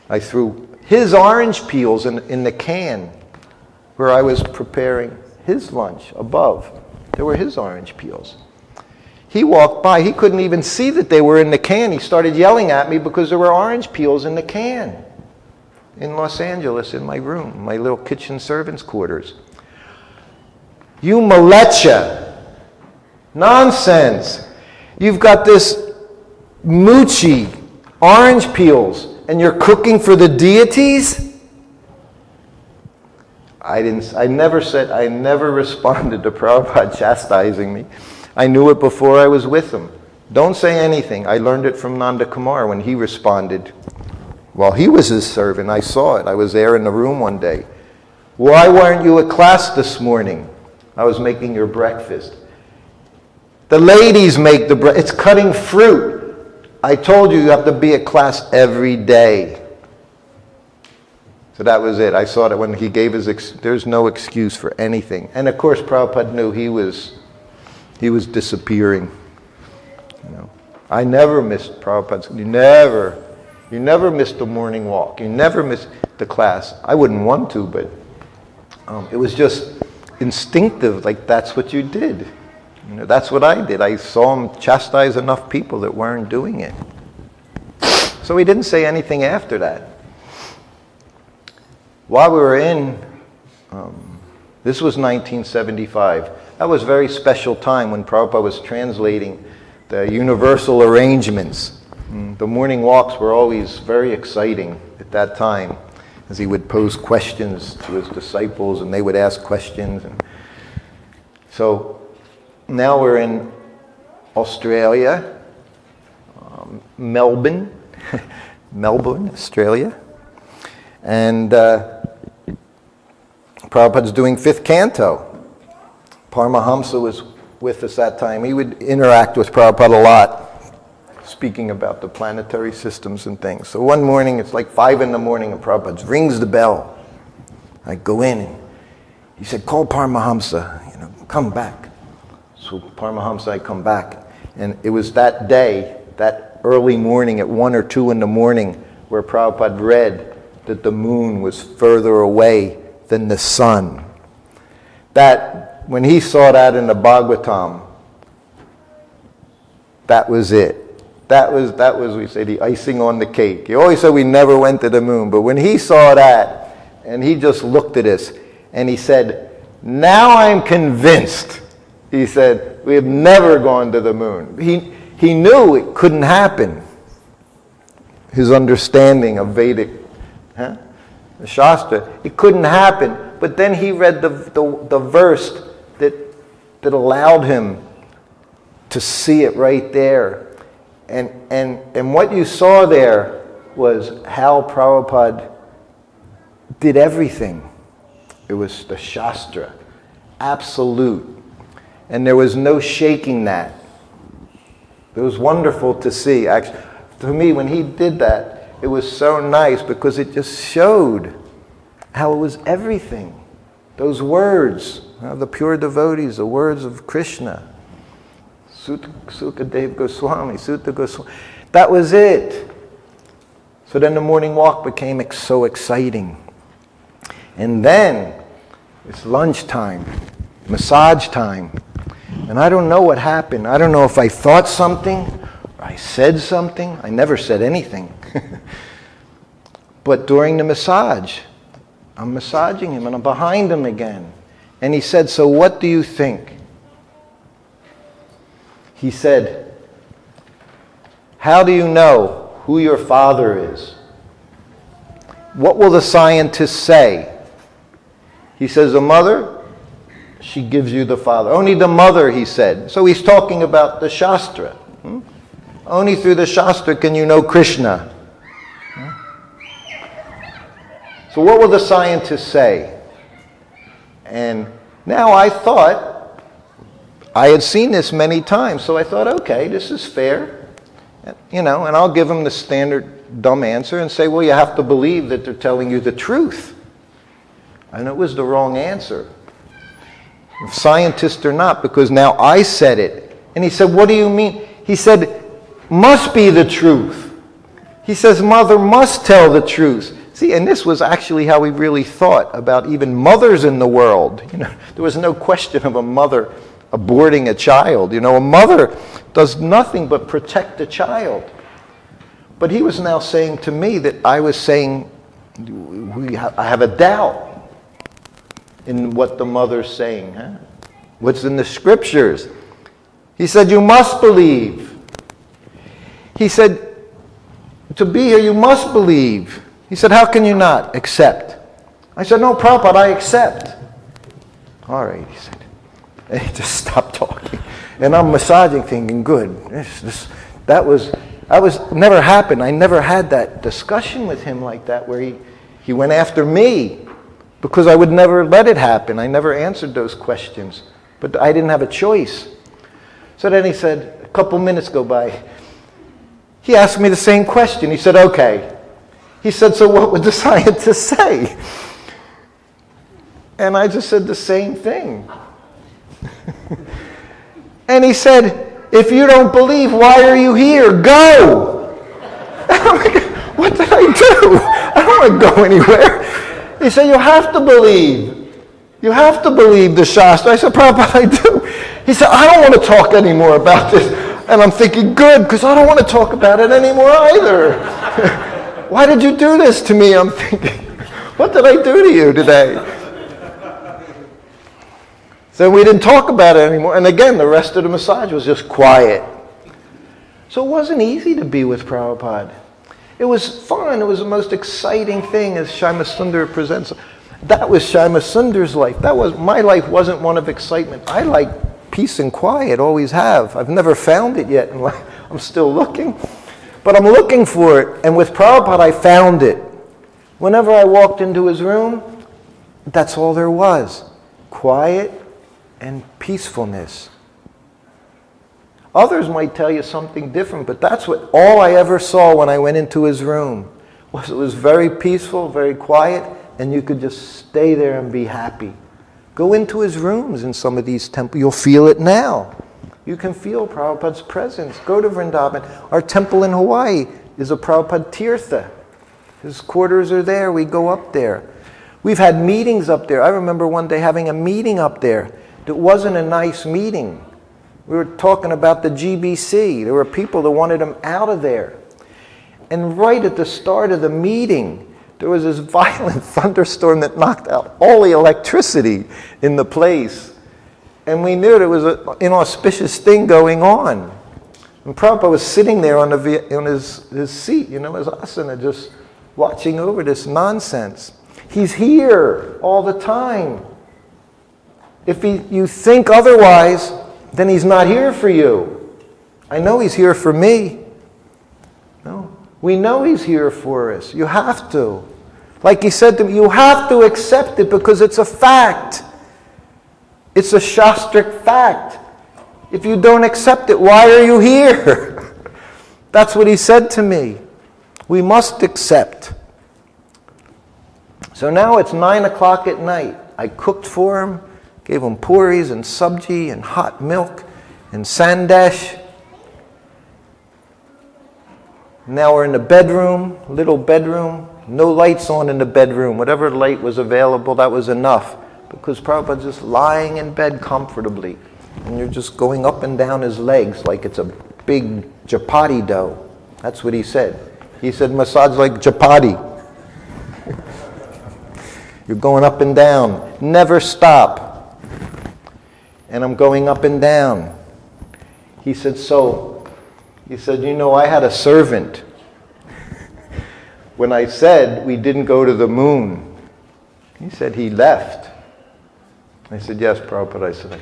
I threw his orange peels in the can where I was preparing his lunch above. There were his orange peels. He walked by. He couldn't even see that they were in the can. He started yelling at me because there were orange peels in the can in Los Angeles in my room, my little kitchen servants' quarters. You malecha. Nonsense. You've got this moochie, orange peels, and you're cooking for the deities? I never responded to Prabhupada chastising me. I knew it before I was with him. Don't say anything. I learned it from Nanda Kumar when he responded. While he was his servant, I saw it. I was there in the room one day. Why weren't you at class this morning? I was making your breakfast. The ladies make the bread. It's cutting fruit. I told you you have to be at class every day. So that was it. I saw that when he gave his, there's no excuse for anything. And of course, Prabhupada knew he was disappearing. You know, I never missed Prabhupada's. You never missed the morning walk. You never missed the class. I wouldn't want to, but it was just instinctive. Like that's what you did. You know, that's what I did. I saw him chastise enough people that weren't doing it. So he didn't say anything after that. While we were in, this was 1975. That was a very special time when Prabhupada was translating the universal arrangements. The morning walks were always very exciting at that time, as he would pose questions to his disciples and they would ask questions. And so now we're in Australia, Melbourne, Australia. And Prabhupada's doing 5th canto. Paramahamsa was with us that time. He would interact with Prabhupada a lot, speaking about the planetary systems and things. So one morning, it's like 5 in the morning, and Prabhupada rings the bell. I go in, and he said, call Paramahamsa, come back. So Paramahamsa, I come back. And it was that day, that early morning at 1 or 2 in the morning, where Prabhupada read that the moon was further away than the sun. That, when he saw that in the Bhagavatam, that was it. That was, we say, the icing on the cake. He always said we never went to the moon, but when he saw that, and he just looked at us, and he said, now I'm convinced. He said, we have never gone to the moon. He knew it couldn't happen. His understanding of Vedic, the Shastra, it couldn't happen. But then he read the verse that allowed him to see it right there. And what you saw there was how Prabhupada did everything. It was the Shastra, absolute. And there was no shaking that. It was wonderful to see. Actually, to me, when he did that, it was so nice because it just showed how it was everything. Those words, the pure devotees, the words of Krishna. Sukadev Goswami, Sutta Goswami. That was it. So then the morning walk became so exciting. And then it's lunchtime, massage time. And I don't know what happened. I don't know if I thought something or I said something. I never said anything. But during the massage, I'm massaging him and I'm behind him again. And he said, so what do you think? He said, how do you know who your father is? What will the scientists say? He says, the mother, she gives you the father. Only the mother, he said. So he's talking about the Shastra. Only through the Shastra can you know Krishna. So what will the scientists say? And now I thought, I had seen this many times, so I thought, okay, this is fair. And I'll give them the standard dumb answer and say, well, you have to believe that they're telling you the truth. And it was the wrong answer. Scientist or not, because now I said it. And he said, what do you mean? He said, must be the truth. He says, mother must tell the truth. See, and this was actually how we really thought about even mothers in the world. There was no question of a mother aborting a child. A mother does nothing but protect the child. But he was now saying to me that I was saying, I have a doubt in what the mother's saying. What's in the scriptures? He said, you must believe. He said, to be here, you must believe. He said, how can you not accept? I said, no, Prabhupada, I accept. All right, he said. And he just stopped talking. And I'm massaging, thinking, good. That was never happened. I never had that discussion with him like that where he went after me. because I would never let it happen. I never answered those questions. But I didn't have a choice. So then he said, a couple minutes go by. He asked me the same question. He said, okay. He said, so what would the scientists say? And I just said the same thing. And he said, if you don't believe, why are you here? Go! And I'm like, what did I do? I don't want to go anywhere. He said, you have to believe. You have to believe the Shastra. I said, Prabhupada, I do. He said, I don't want to talk anymore about this. And I'm thinking, good, because I don't want to talk about it anymore either. Why did you do this to me? I'm thinking, what did I do to you today? So we didn't talk about it anymore. And again, the rest of the massage was just quiet. So it wasn't easy to be with Prabhupada. It was fun. It was the most exciting thing, as Shyama Sundar presents. That was Shyama Sundar's life. My life wasn't one of excitement. I like peace and quiet, always have. I've never found it yet in life. I'm still looking. But I'm looking for it. And with Prabhupada, I found it. Whenever I walked into his room, that's all there was. Quiet and peacefulness. Others might tell you something different, but that's all I ever saw when I went into his room. It was very peaceful, very quiet, and you could just stay there and be happy. Go into his rooms in some of these temples. You'll feel it now. You can feel Prabhupada's presence. Go to Vrindavan. Our temple in Hawaii is a Prabhupada Tirtha. His quarters are there. We go up there. We've had meetings up there. I remember one day having a meeting up there. It wasn't a nice meeting. We were talking about the GBC. There were people that wanted him out of there. And right at the start of the meeting, there was this violent thunderstorm that knocked out all the electricity in the place. And we knew there was an inauspicious thing going on. And Prabhupada was sitting there on his seat, his asana, just watching over this nonsense. He's here all the time. If you think otherwise, then he's not here for you. I know he's here for me. No, we know he's here for us. You have to. Like he said to me, you have to accept it because it's a fact. It's a Shastric fact. If you don't accept it, why are you here? That's what he said to me. We must accept. So now it's 9 o'clock at night. I cooked for him. Gave him puris and sabji and hot milk and sandesh. Now we're in the bedroom, little bedroom. No lights on in the bedroom. Whatever light was available, that was enough. Because Prabhupada's just lying in bed comfortably. And you're just going up and down his legs like it's a big chapati dough. That's what he said. He said, massage like chapati. You're going up and down. Never stop. And I'm going up and down. He said, I had a servant. When I said we didn't go to the moon, he said he left. I said, yes, Prabhupada.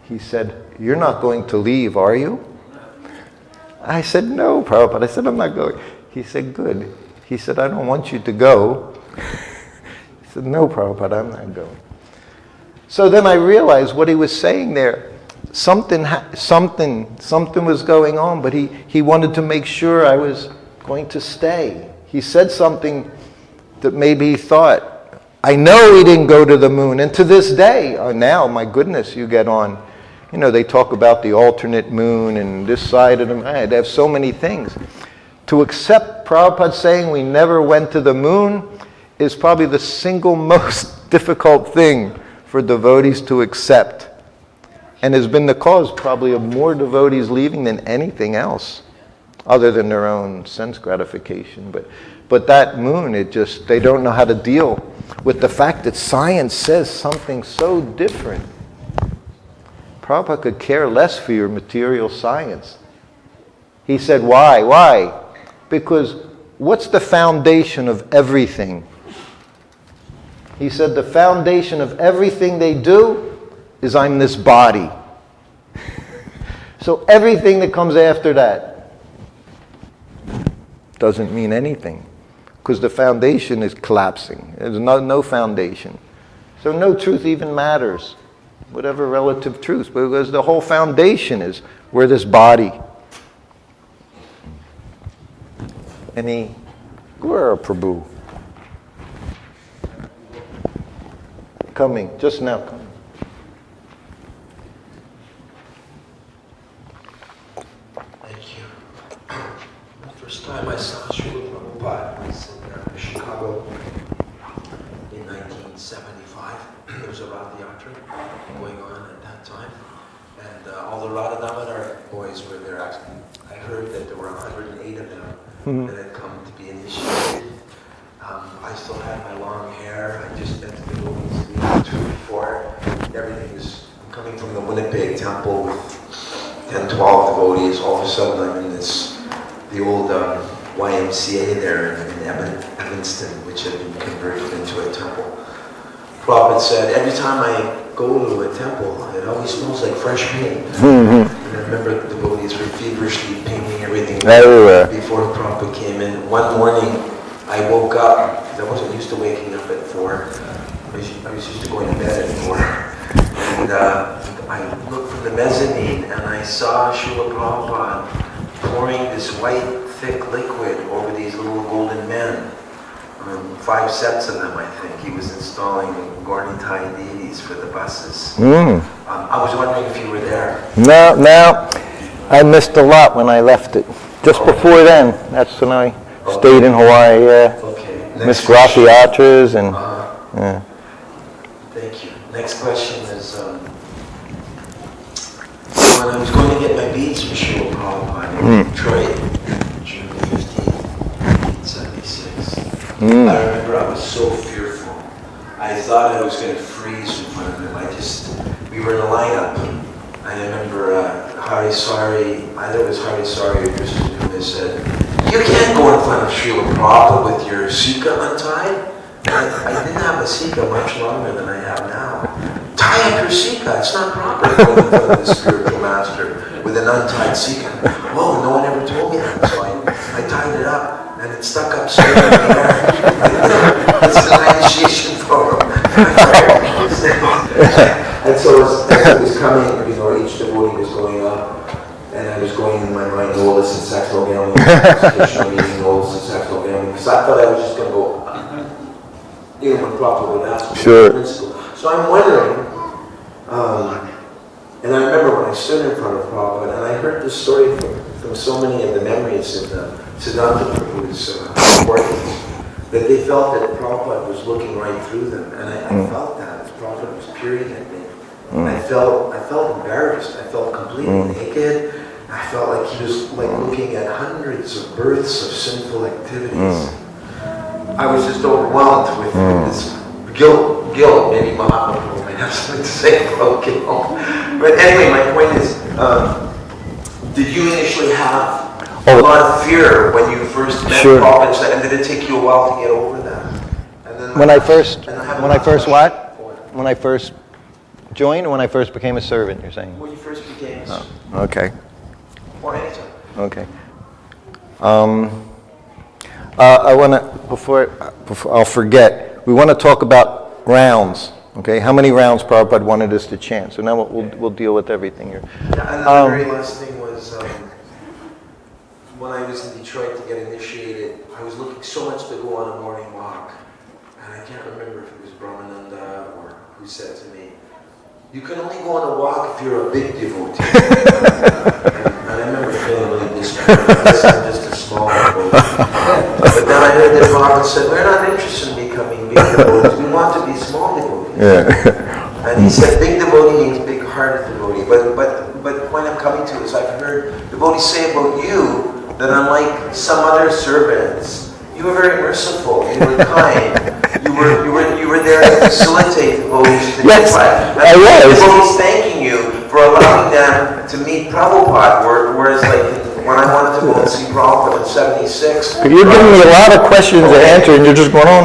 He said, you're not going to leave, are you? I said, no, Prabhupada. I said, I'm not going. He said, good. He said, I don't want you to go. He said, no, Prabhupada, I'm not going. So then I realized what he was saying there. Something was going on, but he wanted to make sure I was going to stay. He said something that maybe he thought, I know he didn't go to the moon. And to this day, now, my goodness, you get on, they talk about the alternate moon and this side of the moon. They have so many things. To accept Prabhupada saying we never went to the moon is probably the single most difficult thing for devotees to accept, and has been the cause probably of more devotees leaving than anything else, other than their own sense gratification. But that moon, they don't know how to deal with the fact that science says something so different. Prabhupada could care less for your material science. He said, why? Why? Because what's the foundation of everything? He said the foundation of everything they do is I'm this body. So everything that comes after that doesn't mean anything because the foundation is collapsing. There's no foundation. So no truth even matters, whatever relative truth, because the whole foundation is we're this body. Any Guru Prabhu? Coming, just now coming. Thank you. The first time I saw Srila Prabhupada was in Chicago in 1975. There was a Rath Yatra going on at that time. And all the Radha Damodar boys were there. I heard that there were 108 of them that had come to be initiated. I still had my long hair. I just met the devotees the year before. Everything was coming from the Winnipeg temple with 10, 12 devotees. All of a sudden I'm in the old YMCA there in Evanston, which had been converted into a temple. Prabhupada said, every time I go to a temple, it always smells like fresh paint. And I remember the devotees were feverishly painting everything everywhere before Prabhupada came in. One morning, I woke up, because I wasn't used to waking up at 4. I was used to going to bed at 4. And I looked from the mezzanine and I saw Srila Prabhupada pouring this white, thick liquid over these little golden men. 5 sets of them, I think. He was installing Gaurnitai deities for the buses. I was wondering if you were there. No, I missed a lot when I left it. Just before then, that's when I stayed in Hawaii, yeah. Okay. Missed Rath Yatras and, yeah. Thank you. Next question is, when I was going to get my beads from Srila Prabhupada in Detroit, June 15, 1976, I remember I was so fearful. I thought I was going to freeze in front of him. We were in a lineup. I remember Hari Sari, either it was Hari Sari or Krishna Numa said, "You can't go in front of Srila Prabhupada with your sika untied." I didn't have a sika much longer than I have now. Tie up your sika. It's not proper to go in front of the spiritual master with an untied sika. Whoa, no one ever told me that. So I tied it up and it stuck up straight in the air. It's an initiation for him. And so as it was coming, each devotee was going up, and I was going in my mind, Nolas and Saxogami, Krishna meeting Nolas and Saxogami, because I thought I was just going to go, when Prabhupada would ask me the principle. So I'm wondering, and I remember when I stood in front of Prabhupada, and I heard this story from so many of the memories in the Siddhanta Prabhu's workings, that they felt that Prabhupada was looking right through them, and I felt that, as Prabhupada was peering at me. I felt embarrassed. I felt completely naked. I felt like he was looking at hundreds of births of sinful activities. I was just overwhelmed with this guilt. Maybe Mahatma Prabhu might have something to say about guilt. But anyway, my point is, did you initially have a lot of fear when you first met Prabhupada, and did it take you a while to get over that? And then when I first joined, or when I first became a servant, you're saying? When you first became a servant. Okay. Or anytime. Okay. I want to, before I'll forget, we want to talk about rounds. Okay, how many rounds Prabhupada wanted us to chant? So now we'll deal with everything here. Yeah, and the very last thing was, when I was in Detroit to get initiated, I was looking so much to go on a morning walk, and I can't remember if it was Brahmananda or who said to me, "You can only go on a walk if you're a big devotee." and I remember feeling really discouraged. I'm just a small devotee. But then I heard that Prabhupada said, "We're not interested in becoming big devotees. We want to be small devotees." Yeah. And he said, "Big devotee means big-hearted devotee." But the point I'm coming to is I've heard devotees say about you that unlike some other servants, you were very merciful. You were kind. You were there to facilitate devotees to yes, I was. Devotees thanking you for allowing them to meet Prabhupada, whereas when I wanted to go and see Prabhupada in 76. You're giving me a lot of questions to answer, and you're just going on.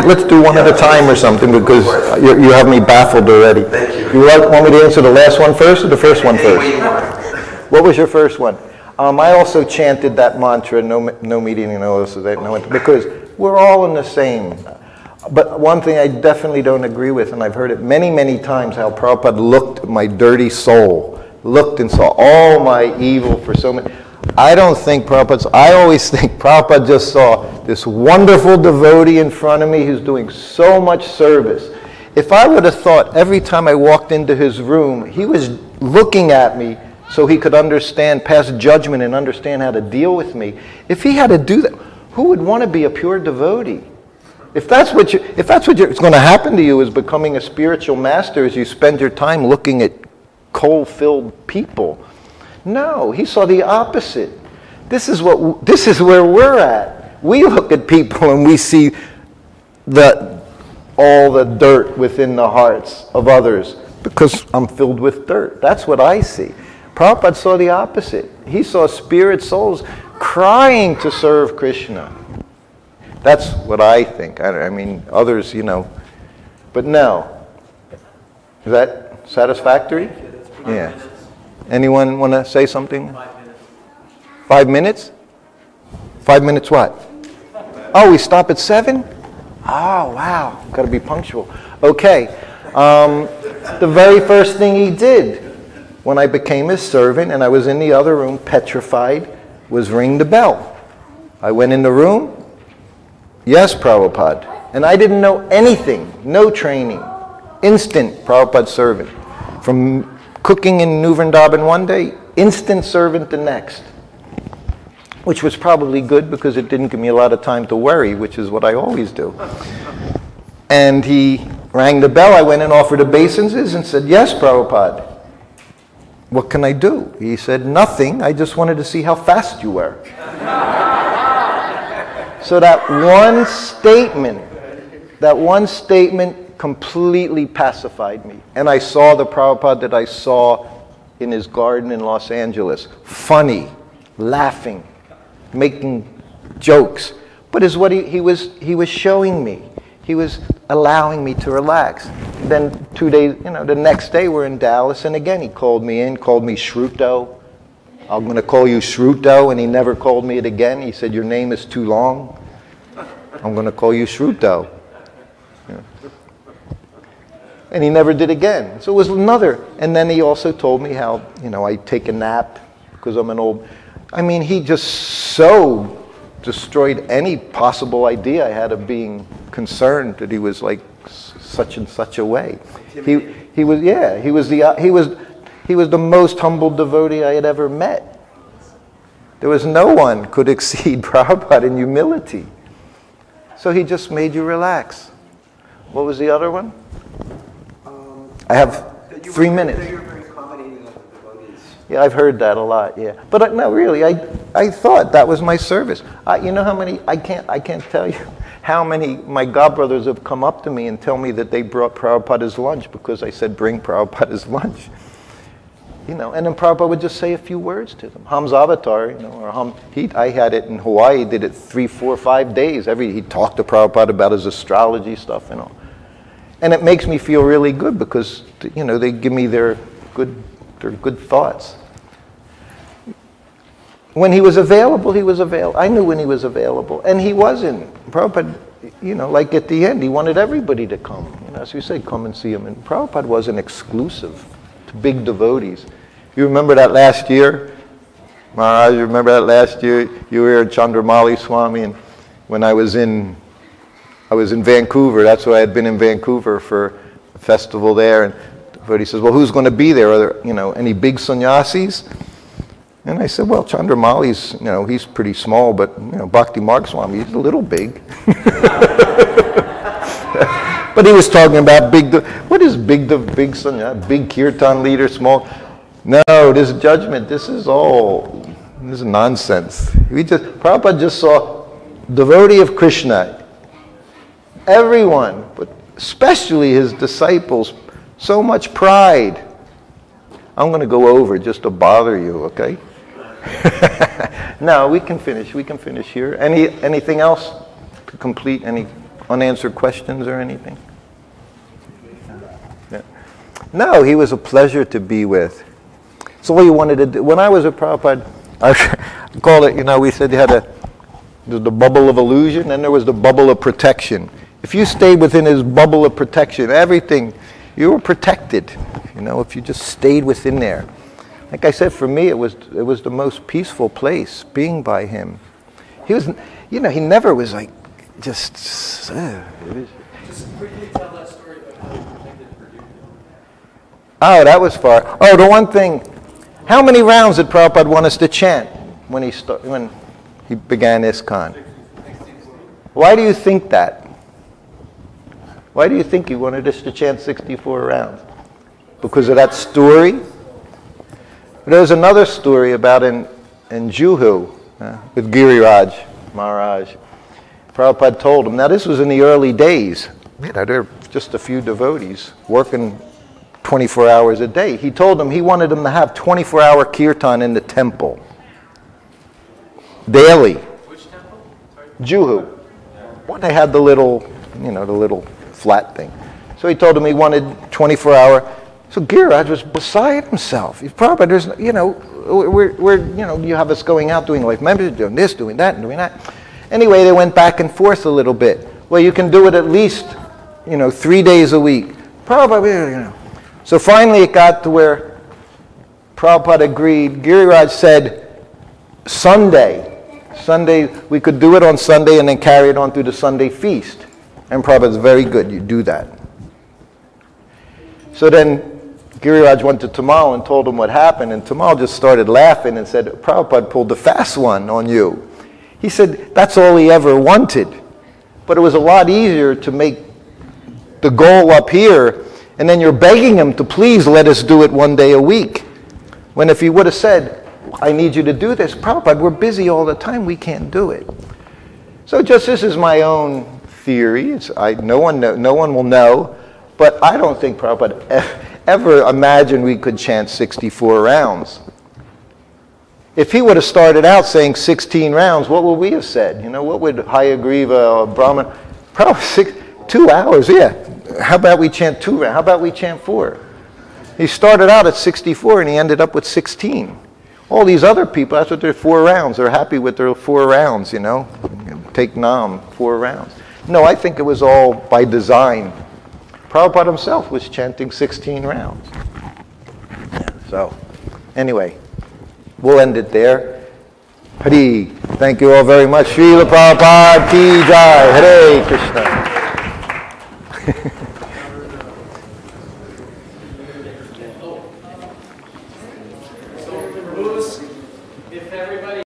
Let's do one at a time or something, because you have me baffled already. Thank you. You want me to answer the last one first or the first one first? What was your first one? I also chanted that mantra, no meeting, no, because we're all in the same. But one thing I definitely don't agree with, and I've heard it many, many times, how Prabhupada looked at my dirty soul, looked and saw all my evil for so many. I don't think I always think Prabhupada just saw this wonderful devotee in front of me who's doing so much service. If I would have thought every time I walked into his room, he was looking at me so he could understand, pass judgment and understand how to deal with me. If he had to do that, who would want to be a pure devotee? If that's what's going to happen to you, is becoming a spiritual master, as you spend your time looking at coal-filled people. No, he saw the opposite. This is where we're at. We look at people and we see all the dirt within the hearts of others because I'm filled with dirt. That's what I see. Prabhupada saw the opposite. He saw spirit souls crying to serve Krishna. That's what I think. I mean, others, but no. Is that satisfactory? Yeah. Anyone want to say something? 5 minutes. 5 minutes what? Oh, we stop at 7? Oh, wow. Got to be punctual. Okay. The very first thing he did when I became his servant and I was in the other room petrified was ring the bell. I went in the room. Yes, Prabhupada. And I didn't know anything. No training. Instant Prabhupada servant. From cooking in New Vrindavan one day, instant servant the next. Which was probably good because it didn't give me a lot of time to worry, which is what I always do. And he rang the bell. I went and offered obeisances and said, yes, Prabhupada. What can I do? He said, nothing. I just wanted to see how fast you were. So that one statement completely pacified me. And I saw the Prabhupada that I saw in his garden in Los Angeles. Funny, laughing, making jokes. But is what he was showing me. He was allowing me to relax. Then 2 days, the next day we're in Dallas, and again he called me Shruto. I'm going to call you Shruto, and he never called me it again. He said, your name is too long. I'm going to call you Shruto. Yeah. And he never did again. So it was another. And then he also told me how, I take a nap because I'm an old... I mean, he just so destroyed any possible idea I had of being concerned that he was like such and such a way. He was the most humble devotee I had ever met. There was no one could exceed Prabhupada in humility. So he just made you relax. What was the other one? I have 3 minutes. That you were very accommodating of the devotees. Yeah, I've heard that a lot. Yeah, but no, really, I thought that was my service. You know how many? I can't tell you how many my godbrothers have come up to me and tell me that they brought Prabhupada's lunch because I said bring Prabhupada's lunch. And then Prabhupada would just say a few words to them. Ham's avatar, I had it in Hawaii, did it 3, 4, 5 days. He talked to Prabhupada about his astrology stuff, And it makes me feel really good because, they give me their good thoughts. When he was available, he was available. I knew when he was available. And he wasn't. Prabhupada, like at the end, he wanted everybody to come. As we say, come and see him. And Prabhupada wasn't exclusive to big devotees. You remember that last year? Maharaj, you remember that last year? You were at Chandramali Swami, and when I was in Vancouver. That's why I had been in Vancouver for a festival there. And the devotee says, well, who's going to be there? Are there, any big sannyasis? And I said, well, Chandramali's, he's pretty small, but, Bhakti Marg Swami, he's a little big. But he was talking about what is big sannyas? Big kirtan leader, small? No, this judgment, this is nonsense. Prabhupada just saw devotee of Krishna. Everyone, but especially his disciples, so much pride. I'm going to go over just to bother you, okay? No, we can finish. We can finish here. Anything else to complete? Any unanswered questions or anything? Yeah. No, he was a pleasure to be with. So what you wanted to do, when I was at Prabhupada, I call it, we said you had the bubble of illusion, and there was the bubble of protection. If you stayed within his bubble of protection, everything, you were protected. You know, if you just stayed within there. Like I said, for me, it was the most peaceful place, being by him. He was, you know, he never was like, just quickly tell that story about how you protected Purdue. Oh, that was far. Oh, the one thing, how many rounds did Prabhupada want us to chant when he began ISKCON? Why do you think that? Why do you think he wanted us to chant 64 rounds? Because of that story? There's another story about in Juhu with Giriraj Maharaj. Prabhupada told him, now this was in the early days, you know, there were just a few devotees working 24 hours a day. He told them he wanted them to have 24-hour kirtan in the temple. Daily. Which temple? Sorry. Juhu. When they had the little, you know, the little flat thing. So he told them he wanted 24-hour. So Giriraj was beside himself. He's Prabhupada, there's, you know, we're, you know, you have us going out doing life membership, doing this, doing that, and doing that. Anyway, they went back and forth a little bit. Well, you can do it at least, you know, 3 days a week. Prabhupada, you know. So finally it got to where Prabhupada agreed. Giriraj said, Sunday, we could do it on Sunday and then carry it on through the Sunday feast. And Prabhupada's very good, you do that. So then Giriraj went to Tamal and told him what happened, and Tamal just started laughing and said, Prabhupada pulled the fast one on you. He said that's all he ever wanted. But it was a lot easier to make the goal up here, and then you're begging him to please let us do it 1 day a week. When if he would have said, I need you to do this, Prabhupada, we're busy all the time, we can't do it. So just this is my own theory. No one will know, but I don't think Prabhupada ever imagined we could chant 64 rounds. If he would have started out saying 16 rounds, what would we have said? You know, what would Hayagriva or Brahman? Probably 2 hours, yeah. How about we chant 2 rounds? How about we chant 4? He started out at 64 and he ended up with 16. All these other people, that's what they're 4 rounds. They're happy with their 4 rounds, you know. Take Nam, 4 rounds. No, I think it was all by design. Prabhupada himself was chanting 16 rounds. Yeah, so, anyway. We'll end it there. Hari. Thank you all very much. Srila Prabhupada Ki Jai. Hare Krishna.